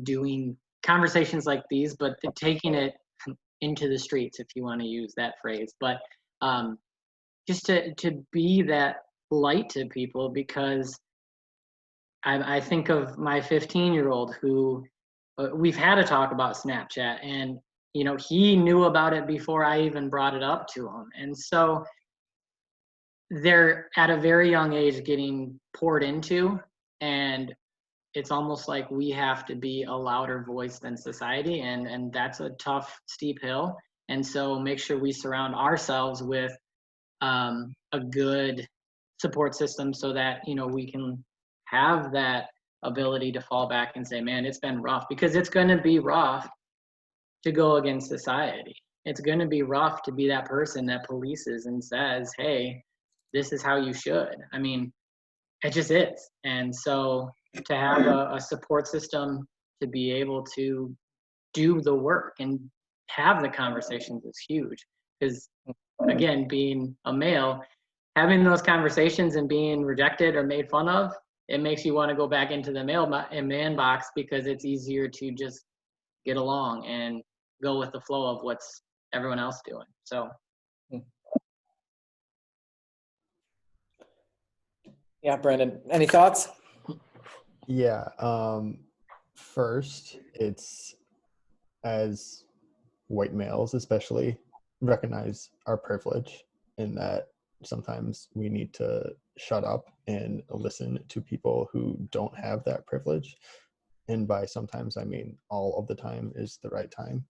doing conversations like these, but taking it into the streets, if you want to use that phrase. But just to be that light to people, because I think of my 15-year-old who we've had a talk about Snapchat, and he knew about it before I even brought it up to him. And so they're at a very young age getting poured into, and it's almost like we have to be a louder voice than society, and that's a tough, steep hill. And so make sure we surround ourselves with a good support system, so that we can have that ability to fall back and say, man, it's been rough, because it's going to be rough to go against society. It's going to be rough to be that person that polices and says, hey, this is how you should. I mean, it just is. And so to have a support system to be able to do the work and have the conversations is huge. Because again, being a male, having those conversations and being rejected or made fun of, it makes you want to go back into the man box, because it's easier to just get along and go with the flow of what's everyone else doing. So yeah, Brandon, any thoughts? Yeah. First, it's, as white males especially, recognize our privilege in that sometimes we need to shut up and listen to people who don't have that privilege. And by sometimes, I mean all of the time is the right time.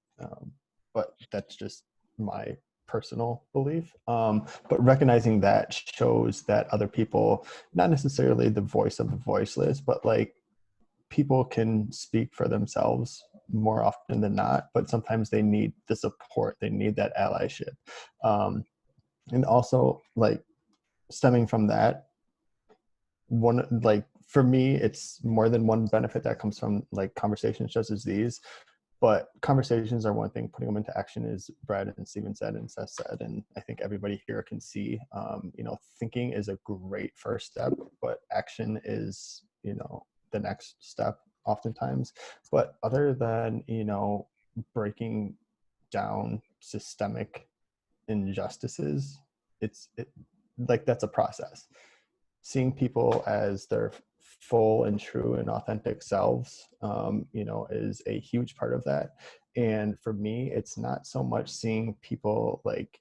But that's just my personal belief. But recognizing that shows that other people, not necessarily the voice of the voiceless, but like people can speak for themselves more often than not, but sometimes they need the support, they need that allyship. And also like stemming from that, one, like for me, it's more than one benefit that comes from like conversations such as these. But conversations are one thing, putting them into action, is Brad and Steven said and Seth said, and I think everybody here can see, thinking is a great first step, but action is, the next step oftentimes. But other than, breaking down systemic injustices, like that's a process. Seeing people as their full and true and authentic selves, is a huge part of that. And for me, it's not so much seeing people like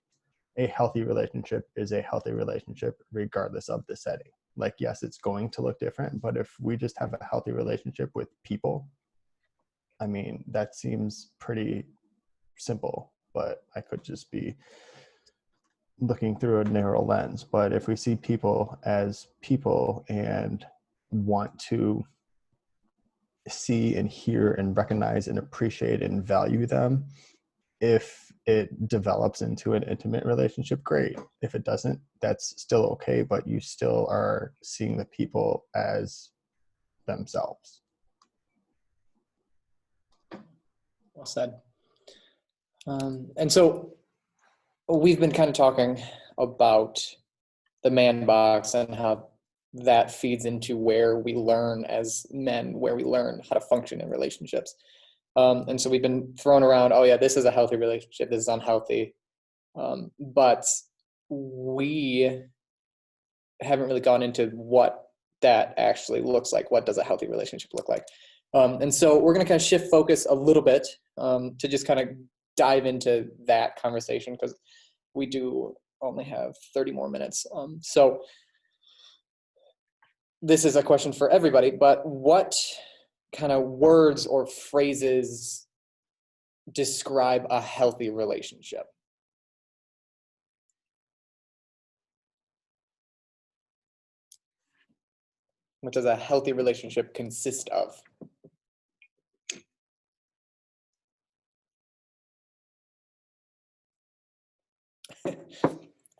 a healthy relationship is a healthy relationship regardless of the setting. Like, yes, it's going to look different, but if we just have a healthy relationship with people, I mean, that seems pretty simple, but I could just be looking through a narrow lens. But if we see people as people and want to see and hear and recognize and appreciate and value them, if it develops into an intimate relationship, great. If it doesn't, that's still okay, but you still are seeing the people as themselves. Well said. And so we've been kind of talking about the man box and how that feeds into where we learn as men, where we learn how to function in relationships. And so we've been throwing around, oh yeah, this is a healthy relationship, this is unhealthy. But we haven't really gone into what that actually looks like. What does a healthy relationship look like? And so we're going to kind of shift focus a little bit to just kind of dive into that conversation, because we do only have 30 more minutes. So this is a question for everybody, but what kind of words or phrases describe a healthy relationship? What does a healthy relationship consist of?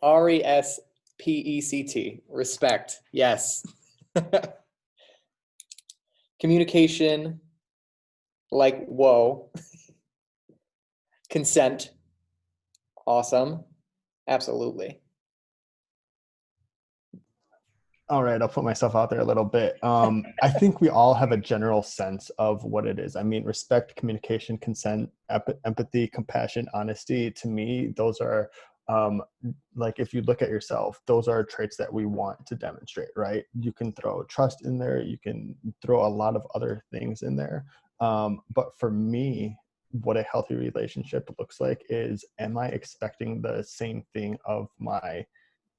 RESPECT, respect, yes. Communication, like whoa. Consent, awesome, absolutely. All right, I'll put myself out there a little bit. I think we all have a general sense of what it is. I mean, respect, communication, consent, empathy, compassion, honesty. To me, those are like, if you look at yourself, those are traits that we want to demonstrate, right? You can throw trust in there. You can throw a lot of other things in there. But for me, what a healthy relationship looks like is, am I expecting the same thing of my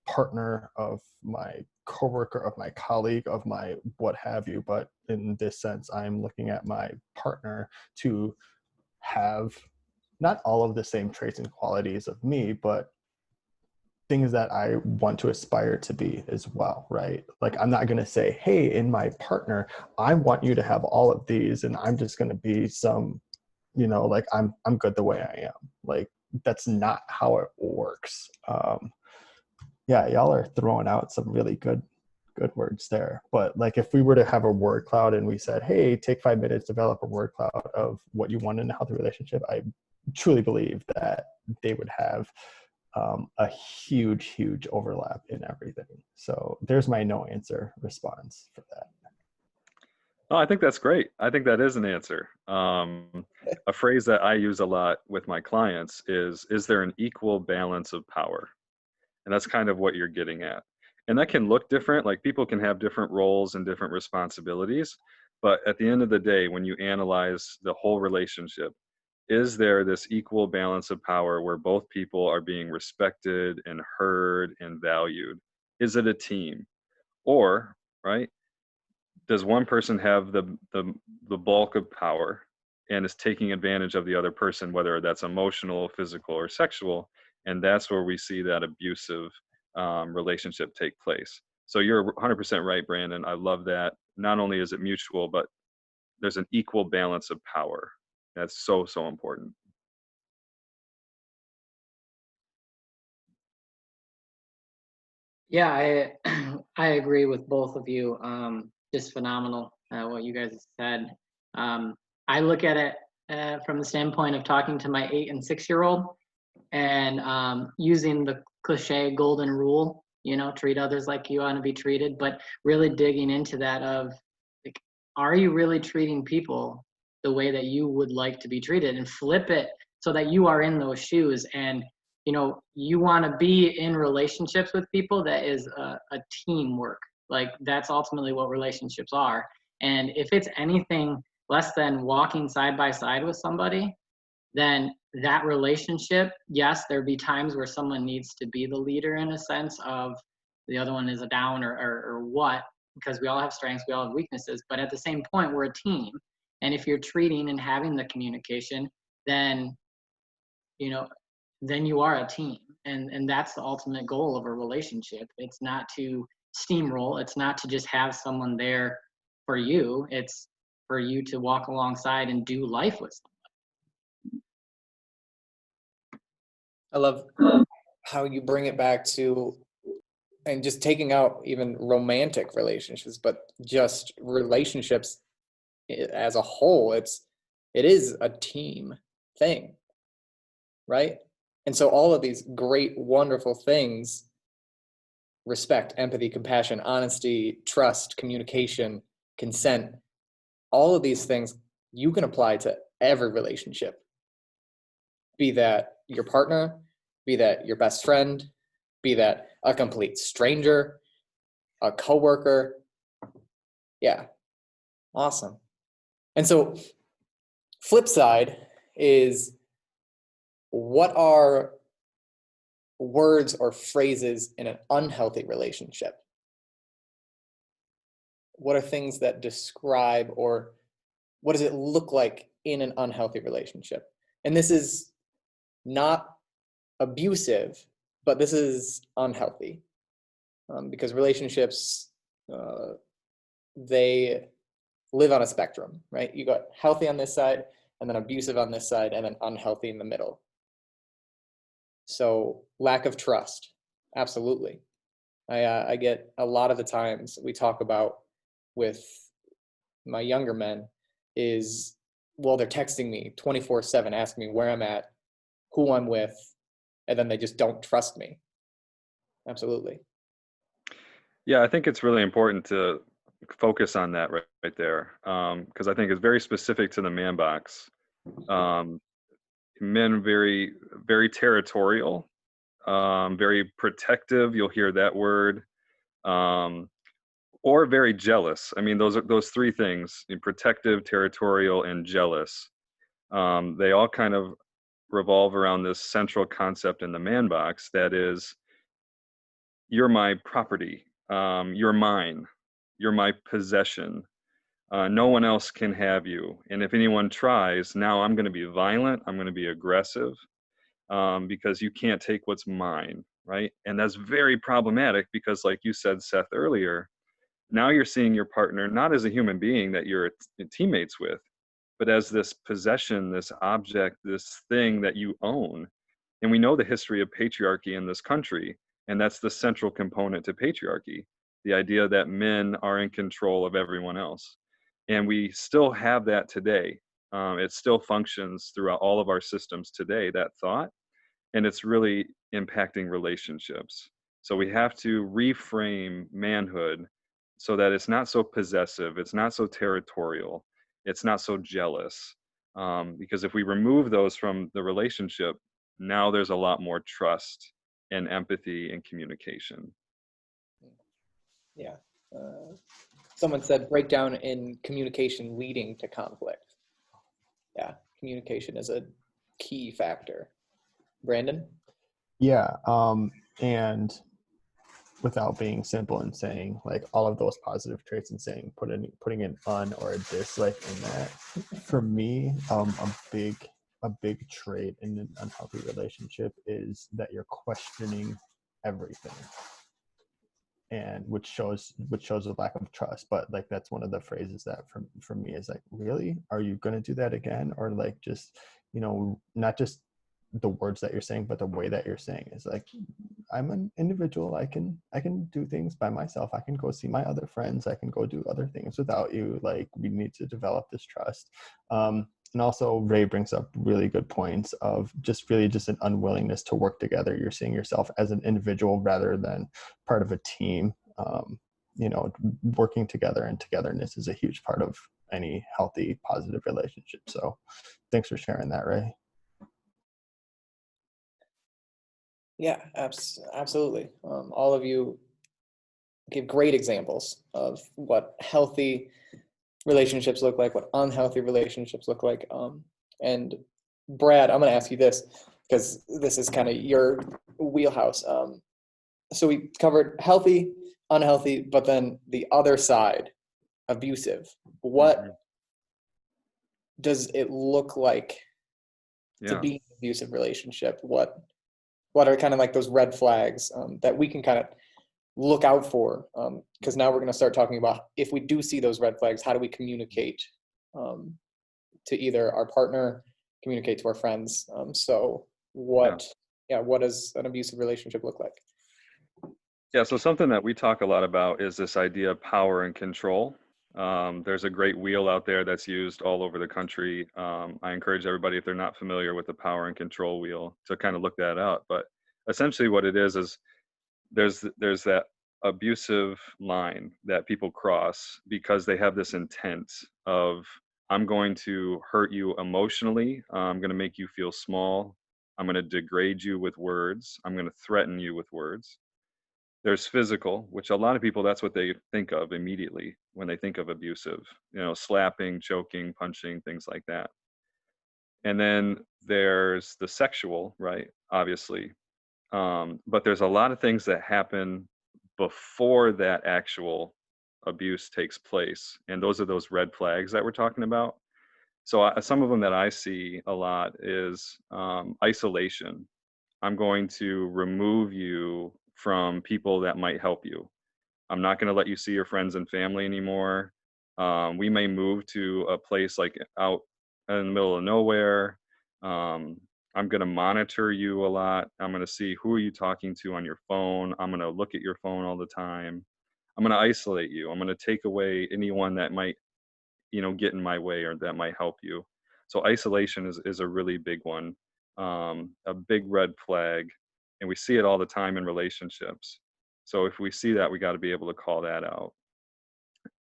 partner, of my coworker, of my colleague, of my what have you? But in this sense, I'm looking at my partner to have not all of the same traits and qualities of me, but things that I want to aspire to be as well, right? Like, I'm not going to say, hey, in my partner, I want you to have all of these, and I'm just going to be some, like I'm good the way I am. Like, that's not how it works. Yeah, y'all are throwing out some really good words there. But like, if we were to have a word cloud and we said, hey, take 5 minutes, develop a word cloud of what you want in a healthy relationship, I truly believe that they would have a huge overlap in everything. So there's my no answer response for that. Oh, I think that's great. I think that is an answer. A phrase that I use a lot with my clients is there an equal balance of power? And that's kind of what you're getting at. And that can look different. Like, people can have different roles and different responsibilities. But at the end of the day, when you analyze the whole relationship, is there this equal balance of power where both people are being respected and heard and valued? Is it a team? Or, right, does one person have the bulk of power and is taking advantage of the other person, whether that's emotional, physical, or sexual? And that's where we see that abusive relationship take place. So you're 100% right, Brandon. I love that. Not only is it mutual, but there's an equal balance of power. That's so, so important. Yeah, I agree with both of you. Just phenomenal what you guys have said. I look at it from the standpoint of talking to my 8 and 6-year-old and using the cliche golden rule, treat others like you want to be treated, but really digging into that of, like, are you really treating people the way that you would like to be treated, and flip it so that you are in those shoes. And you want to be in relationships with people that is a teamwork. Like, that's ultimately what relationships are. And if it's anything less than walking side by side with somebody, then that relationship, yes, there'd be times where someone needs to be the leader in a sense of the other one is a down or what, because we all have strengths, we all have weaknesses, but at the same point, we're a team. And if you're treating and having the communication, then, then you are a team. And that's the ultimate goal of a relationship. It's not to steamroll. It's not to just have someone there for you. It's for you to walk alongside and do life with someone. I love how you bring it back to, and just taking out even romantic relationships, but just relationships as a whole. It is a team thing, right? And so all of these great, wonderful things, respect, empathy, compassion, honesty, trust, communication, consent, all of these things you can apply to every relationship. Be that your partner, be that your best friend, be that a complete stranger, a coworker. Yeah, awesome. And so flip side is, what are words or phrases in an unhealthy relationship? What are things that describe, or what does it look like in an unhealthy relationship? And this is not abusive, but this is unhealthy, because relationships, they live on a spectrum, right? You got healthy on this side, and then abusive on this side, and then unhealthy in the middle. So lack of trust, absolutely. I get a lot of the times we talk about with my younger men is, well, they're texting me 24/7, asking me where I'm at, who I'm with, and then they just don't trust me. Absolutely. Yeah, I think it's really important to focus on that right there, because I think it's very specific to the man box. Men very, very territorial, very protective. You'll hear that word, or very jealous. I mean, those three things: protective, territorial, and jealous. They all kind of revolve around this central concept in the man box, that is, you're my property, you're mine, you're my possession. No one else can have you. And if anyone tries, now I'm going to be violent, I'm going to be aggressive, because you can't take what's mine, right? And that's very problematic because, like you said, Seth, earlier, now you're seeing your partner not as a human being that you're teammates with, but as this possession, this object, this thing that you own. And we know the history of patriarchy in this country, and that's the central component to patriarchy, the idea that men are in control of everyone else. And we still have that today. It still functions throughout all of our systems today, that thought, and it's really impacting relationships. So we have to reframe manhood so that it's not so possessive, it's not so territorial, it's not so jealous. Because if we remove those from the relationship, now there's a lot more trust and empathy and communication. Yeah. Someone said breakdown in communication leading to conflict. Yeah, communication is a key factor. Brandon? Yeah, and without being simple and saying like all of those positive traits and saying putting an or a dislike in that, for me, a big trait in an unhealthy relationship is that you're questioning everything, and which shows a lack of trust. But like that's one of the phrases that for me is like, really, are you going to do that again? Or like, just, not just the words that you're saying, but the way that you're saying is like, I'm an individual. I can do things by myself. I can go see my other friends. I can go do other things without you. Like, we need to develop this trust. And also Ray brings up really good points of just an unwillingness to work together. You're seeing yourself as an individual rather than part of a team. Working together and togetherness is a huge part of any healthy, positive relationship. So thanks for sharing that, Ray. Yeah, absolutely. All of you give great examples of what healthy relationships look like, what unhealthy relationships look like. And Brad, I'm going to ask you this because this is kind of your wheelhouse. So we covered healthy, unhealthy, but then the other side, abusive. What does it look like to be in an abusive relationship? What are kind of like those red flags that we can kind of look out for? Because now we're going to start talking about, if we do see those red flags, how do we communicate to either our partner, communicate to our friends? So what does an abusive relationship look like? Yeah, so something that we talk a lot about is this idea of power and control. There's a great wheel out there that's used all over the country. I encourage everybody, if they're not familiar with the power and control wheel, to kind of look that up. But essentially what it is there's that abusive line that people cross because they have this intent of, I'm going to hurt you emotionally. I'm going to make you feel small. I'm going to degrade you with words. I'm going to threaten you with words. There's physical, which a lot of people, that's what they think of immediately when they think of abusive, slapping, choking, punching, things like that. And then there's the sexual, right? Obviously. But there's a lot of things that happen before that actual abuse takes place. And those are those red flags that we're talking about. So some of them that I see a lot is isolation. I'm going to remove you from people that might help you. I'm not going to let you see your friends and family anymore. We may move to a place like out in the middle of nowhere. I'm going to monitor you a lot. I'm going to see, who are you talking to on your phone? I'm going to look at your phone all the time. I'm going to isolate you. I'm going to take away anyone that might, get in my way or that might help you. So isolation is a really big one, a big red flag. And we see it all the time in relationships. So if we see that, we got to be able to call that out.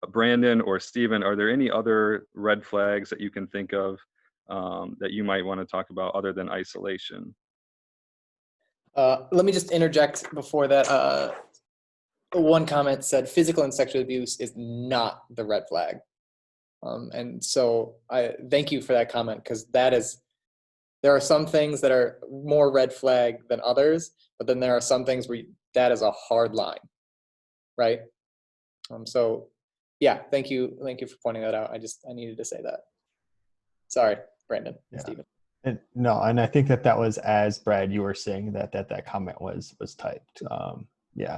Brandon or Steven, are there any other red flags that you can think of that you might want to talk about other than isolation? Let me just interject before that. One comment said physical and sexual abuse is not the red flag. And so I thank you for that comment, because there are some things that are more red flag than others, but then there are some things where that is a hard line, right? So yeah, thank you for pointing that out. I needed to say that. Sorry, Brandon and Steven. And I think that was, as Brad, you were saying that comment was typed.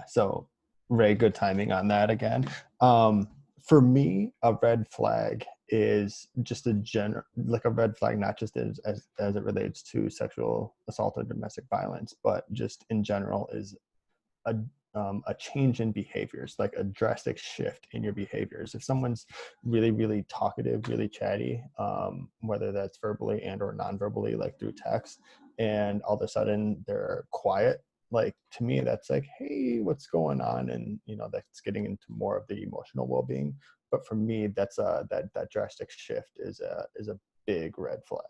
So Ray, good timing on that again. For me, a red flag is just a red flag, not just as it relates to sexual assault or domestic violence, but just in general, is a change in behaviors, like a drastic shift in your behaviors. If someone's really, really talkative, really chatty, whether that's verbally and or non-verbally, like through text, and all of a sudden they're quiet, like, to me, that's like, hey, what's going on? And that's getting into more of the emotional well-being. But for me, that's that drastic shift is a big red flag.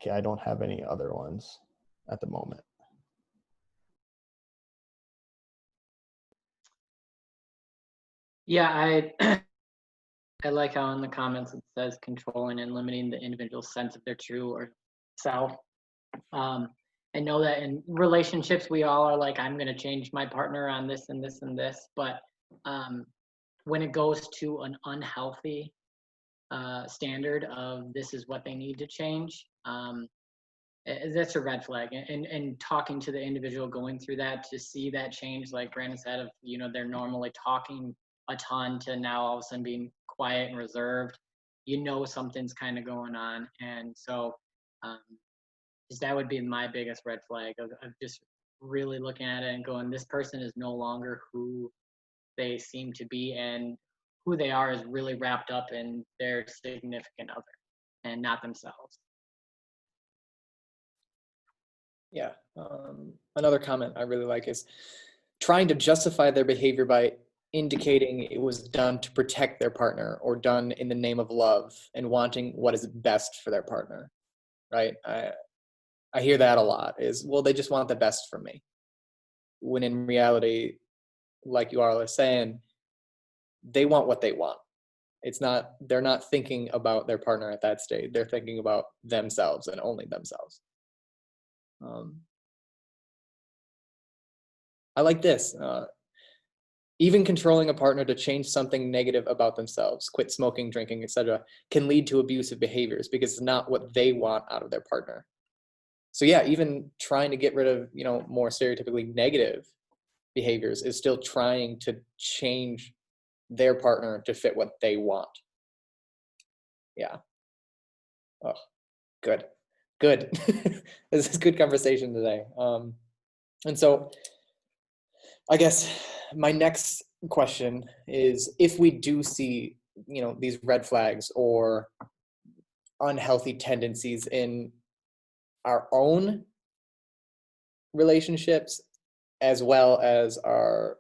I don't have any other ones at the moment. Yeah, I like how in the comments it says controlling and limiting the individual's sense of their true or self. I know that in relationships, we all are like, I'm going to change my partner on this and this and this. But when it goes to an unhealthy standard of this is what they need to change, that's a red flag. And talking to the individual going through that to see that change, like Brandon said, of, you know, they're normally talking a ton to now all of a sudden being quiet and reserved, you know, something's kind of going on. And so that would be my biggest red flag of just really looking at it and going, this person is no longer who they seem to be, and who they are is really wrapped up in their significant other and not themselves. Yeah. Another comment I really like is trying to justify their behavior by indicating it was done to protect their partner or done in the name of love and wanting what is best for their partner, right? I hear that a lot is, well, they just want the best for me. When in reality, like you are saying, they want what they want. It's not, they're not thinking about their partner at that stage. They're thinking about themselves and only themselves. I like this. Even controlling a partner to change something negative about themselves, quit smoking, drinking, etc., can lead to abusive behaviors because it's not what they want out of their partner. So yeah, even trying to get rid of, you know, more stereotypically negative behaviors is still trying to change their partner to fit what they want. Yeah. Oh, good. This is good conversation today. And so I guess my next question is, if we do see, you know, these red flags or unhealthy tendencies in our own relationships, as well as our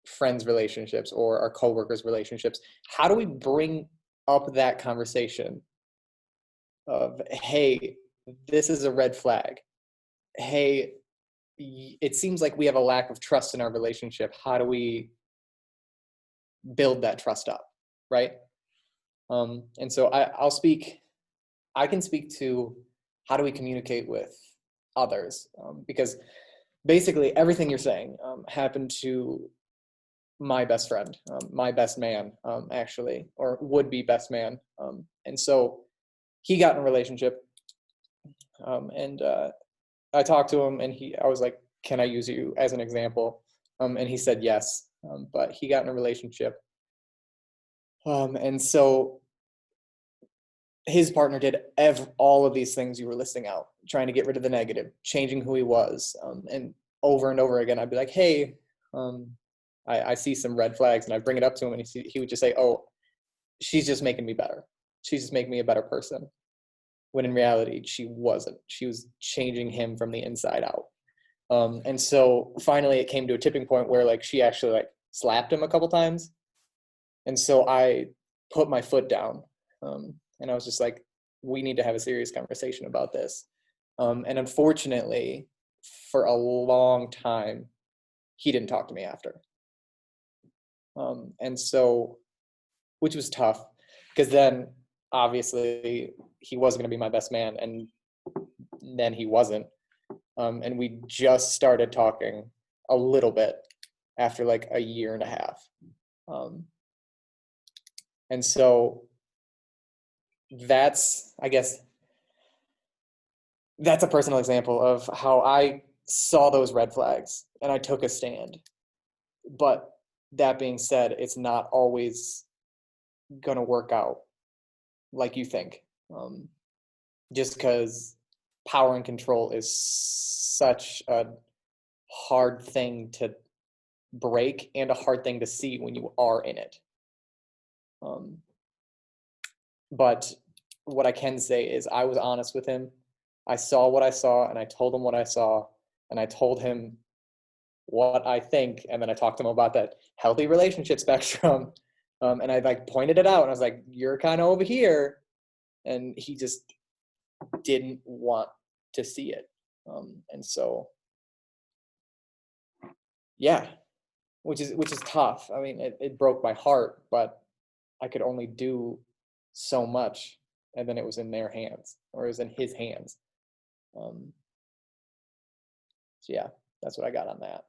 friends' relationships or our coworkers' relationships, how do we bring up that conversation of, hey, this is a red flag. Hey, it seems like we have a lack of trust in our relationship. How do we build that trust up, right? And so I can speak to how do we communicate with others, because basically everything you're saying happened to my best friend, my best man, actually, or would be best man. And so he got in a relationship, and I talked to him, and I was like, can I use you as an example? And he said yes, but he got in a relationship. And so his partner did all of these things you were listing out, trying to get rid of the negative, changing who he was. And over again, I'd be like, hey, I see some red flags, and I bring it up to him, and he would just say, oh, she's just making me better. She's just making me a better person. When in reality, she wasn't. She was changing him from the inside out. And so finally it came to a tipping point where like she actually like slapped him a couple times. And so I put my foot down, and I was just like, we need to have a serious conversation about this. And unfortunately, for a long time, he didn't talk to me after. And so, which was tough, because then obviously he was going to be my best man, and then he wasn't. And we just started talking a little bit after like a year and a half. And so I guess that's a personal example of how I saw those red flags and I took a stand. But that being said, it's not always going to work out like you think. Just because power and control is such a hard thing to break and a hard thing to see when you are in it. But what I can say is I was honest with him. I saw what I saw, and I told him what I saw, and I told him what I think, and then I talked to him about that healthy relationship spectrum, and I like pointed it out, and I was like, you're kind of over here, and he just didn't want to see it. And so yeah, which is tough. I mean, it broke my heart, but I could only do so much, and then it was in their hands, or it was in his hands. So yeah, that's what I got on that.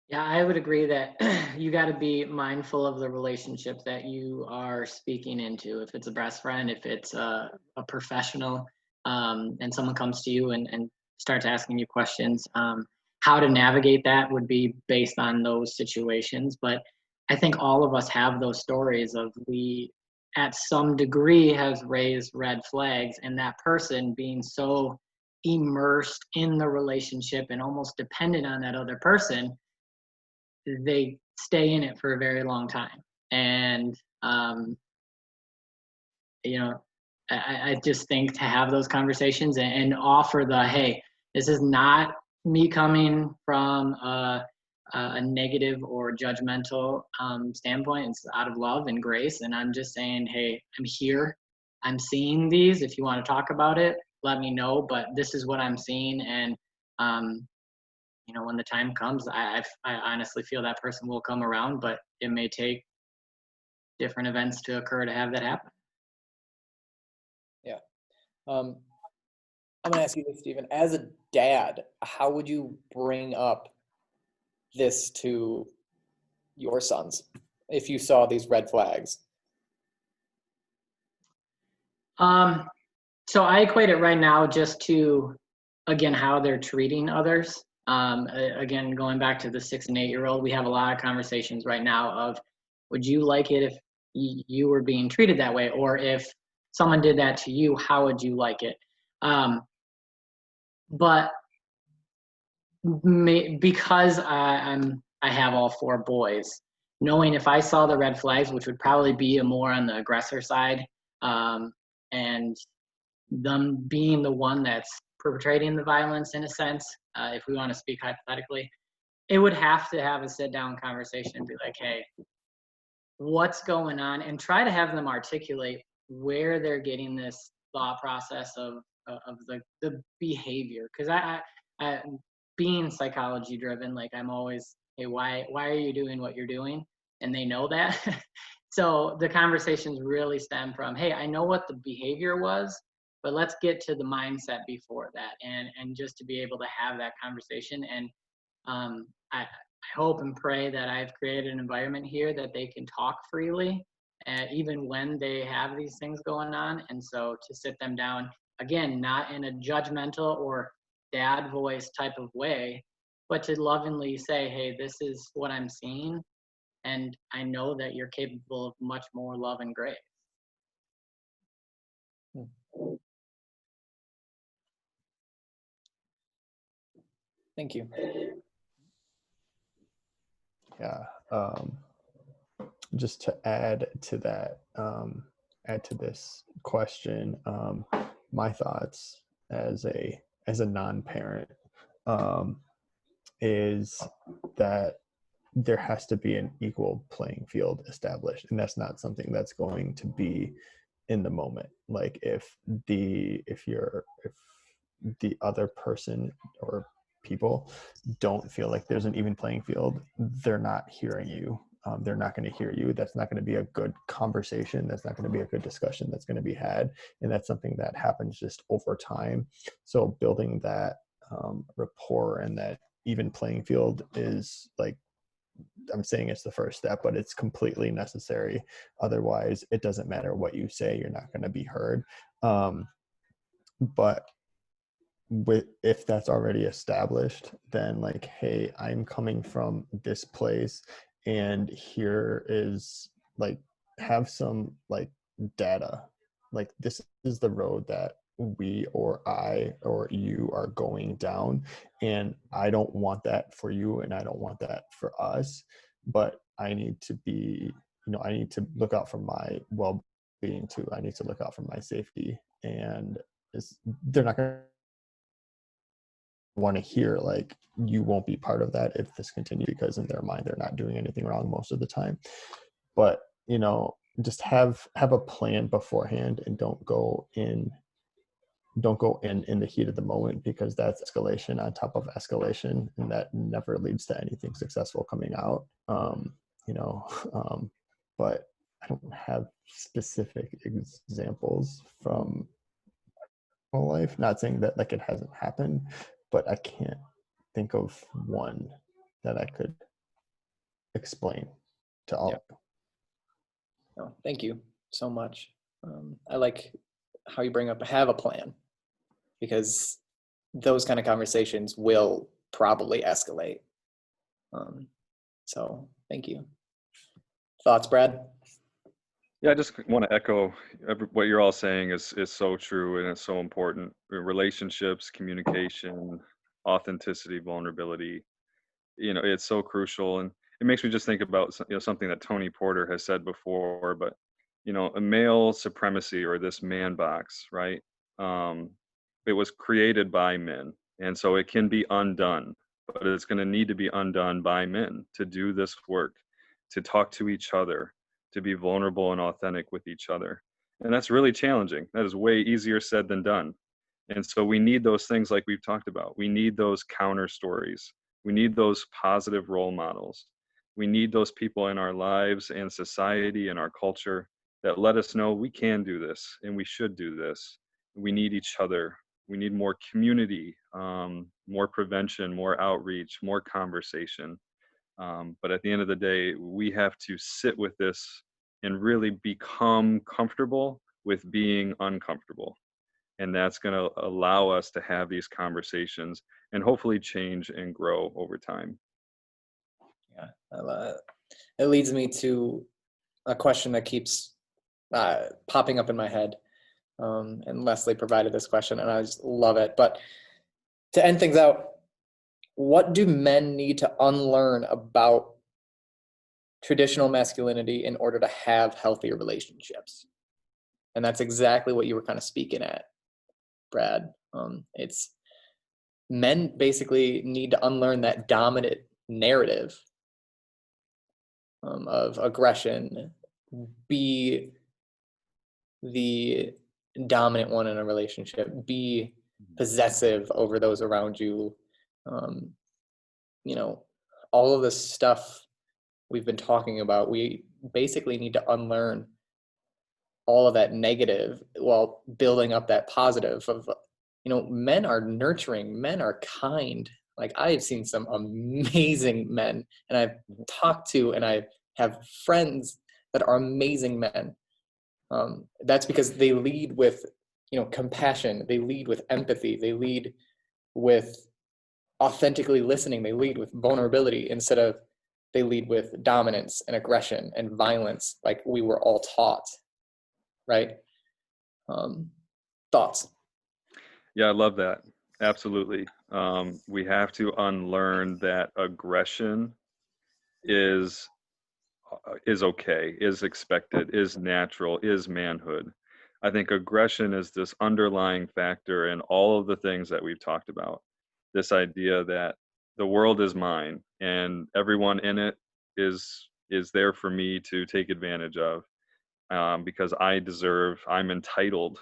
Yeah, I would agree that you got to be mindful of the relationship that you are speaking into. If it's a best friend, if it's a professional, and someone comes to you and starts asking you questions, how to navigate that would be based on those situations. But I think all of us have those stories of we, at some degree, has raised red flags, and that person being so immersed in the relationship and almost dependent on that other person, they stay in it for a very long time. And you know, I just think to have those conversations and offer the, hey, this is not me coming from a negative or judgmental standpoint. It's out of love and grace, and I'm just saying, hey, I'm here, I'm seeing these. If you want to talk about it, let me know, but this is what I'm seeing. And when the time comes, I honestly feel that person will come around, but it may take different events to occur to have that happen. Yeah. I'm going to ask you this, Stephen. As a dad, how would you bring up this to your sons if you saw these red flags? So I equate it right now just to, again, how they're treating others. Again, going back to the 6 and 8-year-old, we have a lot of conversations right now of, would you like it if you were being treated that way? Or if someone did that to you, how would you like it? But because I have all 4 boys, knowing if I saw the red flags, which would probably be more on the aggressor side, and them being the one that's perpetrating the violence in a sense, if we want to speak hypothetically, it would have to have a sit down conversation and be like, hey, what's going on? And try to have them articulate where they're getting this thought process of the behavior. Because I being psychology driven, like I'm always, hey, why are you doing what you're doing? And they know that. So the conversations really stem from, hey, I know what the behavior was, but let's get to the mindset before that, and just to be able to have that conversation. And I hope and pray that I've created an environment here that they can talk freely, even when they have these things going on. And so to sit them down, again, not in a judgmental or dad voice type of way, but to lovingly say, hey, this is what I'm seeing, and I know that you're capable of much more love and grace. Thank you. Yeah. Just to add to that, add to this question, my thoughts as a non-parent is that there has to be an equal playing field established, and that's not something that's going to be in the moment. Like if the other person or people don't feel like there's an even playing field, they're not hearing you. They're not going to hear you. That's not going to be a good conversation. That's not going to be a good discussion that's going to be had. And that's something that happens just over time. So building that rapport and that even playing field is, like, I'm saying it's the first step, but it's completely necessary. Otherwise, it doesn't matter what you say, you're not going to be heard. But if that's already established, then like, hey, I'm coming from this place, and here is, like, have some like data, like this is the road that we or I or you are going down, and I don't want that for you, and I don't want that for us, but I need to be, I need to look out for my well-being too. I need to look out for my safety. And they're not going to want to hear like, you won't be part of that if this continues, because in their mind they're not doing anything wrong most of the time. But just have a plan beforehand, and don't go in don't go in the heat of the moment, because that's escalation on top of escalation, and that never leads to anything successful coming out. You know, but I don't have specific examples from my life. Not saying that like it hasn't happened, but I can't think of one that I could explain to all. Yeah. No, thank you so much. I like how you bring up have a plan, because those kind of conversations will probably escalate. So thank you. Thoughts, Brad? Yeah, I just want to echo what you're all saying is so true, and it's so important. Relationships, communication, authenticity, vulnerability, it's so crucial. And it makes me just think about something that Tony Porter has said before, but a male supremacy, or this man box, right? It was created by men, and so it can be undone, but it's going to need to be undone by men to do this work, to talk to each other, to be vulnerable and authentic with each other. And that's really challenging. That is way easier said than done. And so we need those things like we've talked about. We need those counter stories. We need those positive role models. We need those people in our lives and society and our culture that let us know we can do this and we should do this. We need each other. We need more community, more prevention, more outreach, more conversation. But at the end of the day, we have to sit with this and really become comfortable with being uncomfortable. And that's going to allow us to have these conversations and hopefully change and grow over time. Yeah, it leads me to a question that keeps popping up in my head. And Leslie provided this question, and I just love it. But to end things out, what do men need to unlearn about traditional masculinity in order to have healthier relationships? And that's exactly what you were kind of speaking at, Brad. It's men basically need to unlearn that dominant narrative of aggression, be the dominant one in a relationship, be possessive over those around you. All of this stuff we've been talking about, we basically need to unlearn all of that negative while building up that positive of, men are nurturing, men are kind. Like, I've seen some amazing men, and I've talked to, and I have friends that are amazing men. That's because they lead with, compassion. They lead with empathy. They lead with authentically listening. They lead with vulnerability instead of they lead with dominance and aggression and violence, like we were all taught. Right? Thoughts? Yeah, I love that. Absolutely. We have to unlearn that aggression is okay, is expected, is natural, is manhood. I think aggression is this underlying factor in all of the things that we've talked about. This idea that the world is mine and everyone in it is there for me to take advantage of, because I'm entitled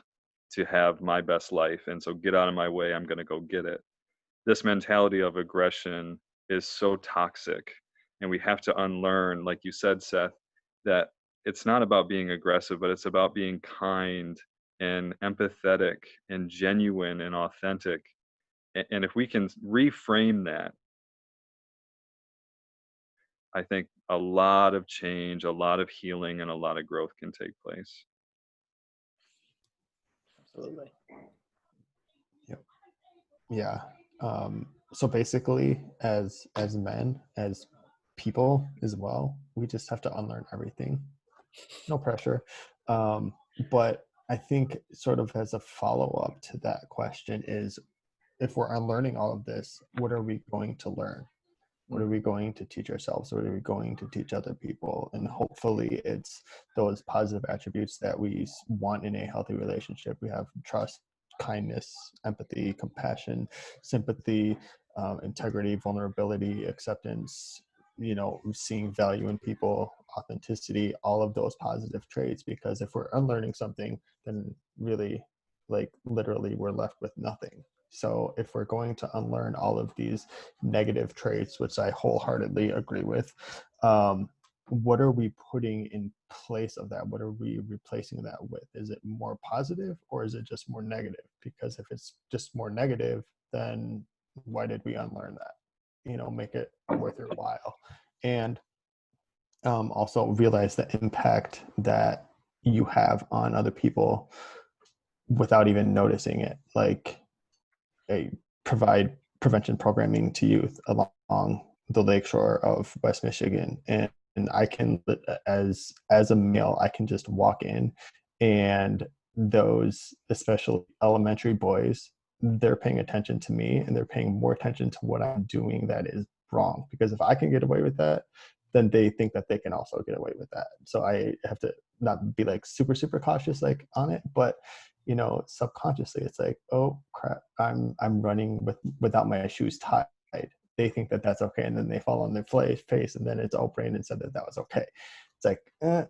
to have my best life. And so get out of my way, I'm going to go get it. This mentality of aggression is so toxic. And we have to unlearn, like you said, Seth, that it's not about being aggressive, but it's about being kind and empathetic and genuine and authentic. And if we can reframe that, I think a lot of change, a lot of healing, and a lot of growth can take place. Absolutely. Yep. Yeah. So basically, as men, as people as well, we just have to unlearn everything. No pressure. But I think sort of as a follow-up to that question is, if we're unlearning all of this, what are we going to learn? What are we going to teach ourselves? What are we going to teach other people? And hopefully it's those positive attributes that we want in a healthy relationship. We have trust, kindness, empathy, compassion, sympathy, integrity, vulnerability, acceptance, seeing value in people, authenticity, all of those positive traits. Because if we're unlearning something, then really like literally we're left with nothing. So if we're going to unlearn all of these negative traits, which I wholeheartedly agree with, what are we putting in place of that? What are we replacing that with? Is it more positive or is it just more negative? Because if it's just more negative, then why did we unlearn that? Make it worth your while. And also realize the impact that you have on other people without even noticing it. Like, provide prevention programming to youth along the lakeshore of West Michigan, and I can, as a male, I can just walk in, and those, especially elementary boys, they're paying attention to me, and they're paying more attention to what I'm doing that is wrong. Because if I can get away with that, then they think that they can also get away with that. So I have to not be like super cautious like on it, but subconsciously it's like, oh crap, I'm running without my shoes tied. They think that that's okay, and then they fall on their face, and then it's, oh, Brandon said that was okay. It's like,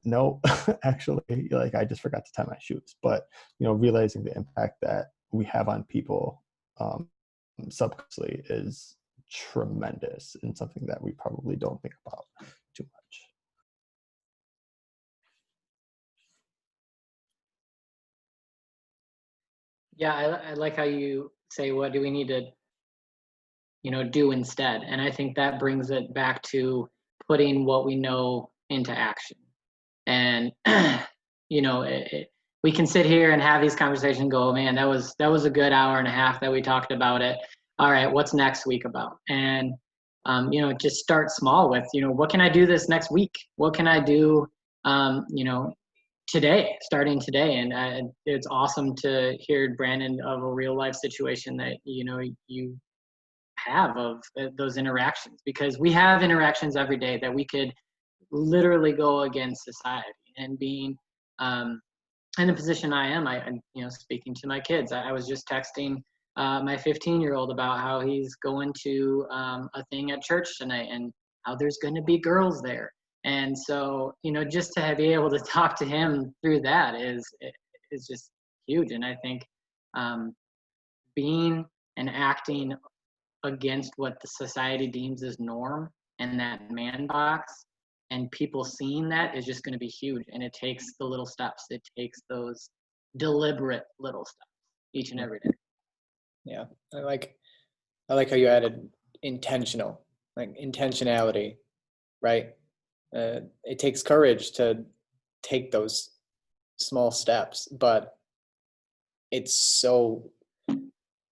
no, actually, like, I just forgot to tie my shoes. But realizing the impact that we have on people subconsciously is tremendous, and something that we probably don't think about too much. Yeah, I like how you say, what do we need to, do instead? And I think that brings it back to putting what we know into action. And, we can sit here and have these conversations and go, man, that was a good hour and a half that we talked about it. All right, what's next week about? And, just start small with, what can I do this next week? What can I do, starting today? And it's awesome to hear, Brandon, of a real life situation that you have of those interactions, because we have interactions every day that we could literally go against society. And being in the position I am, I speaking to my kids, I was just texting my 15-year-old about how he's going to a thing at church tonight, and how there's going to be girls there. And so, just to be able to talk to him through that is just huge. And I think being and acting against what the society deems as norm and that man box, and people seeing that, is just going to be huge. And it takes the little steps. It takes those deliberate little steps each and every day. Yeah, I like how you added intentional, like intentionality, right? It takes courage to take those small steps, but it's so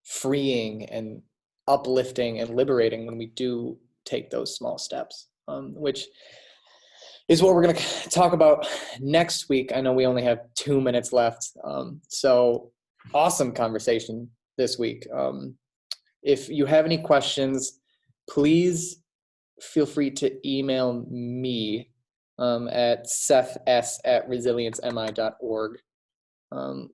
freeing and uplifting and liberating when we do take those small steps, which is what we're going to talk about next week. I know we only have 2 minutes left, so awesome conversation this week. If you have any questions, please feel free to email me at seths@resiliencemi.org.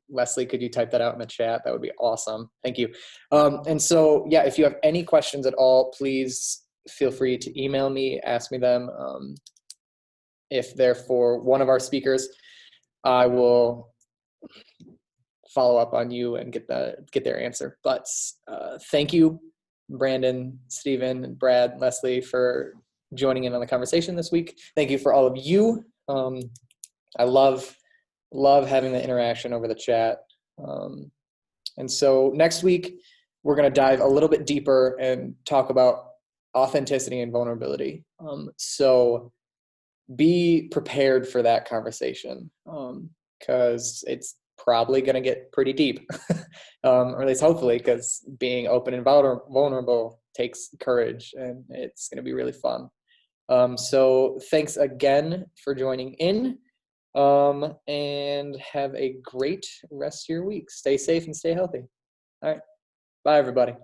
Leslie, could you type that out in the chat? That would be awesome. Thank you. And so, yeah, if you have any questions at all, please feel free to email me, ask me them. If they're for one of our speakers, I will follow up on you and get their answer. But thank you, Brandon, Stephen, Brad, Leslie, for joining in on the conversation this week. Thank you for all of you. I love having the interaction over the chat. And so next week, we're going to dive a little bit deeper and talk about authenticity and vulnerability. So be prepared for that conversation, because it's probably going to get pretty deep, or at least hopefully, because being open and vulnerable takes courage, and it's going to be really fun. So thanks again for joining in, and have a great rest of your week. Stay safe and stay healthy. All right. Bye, everybody.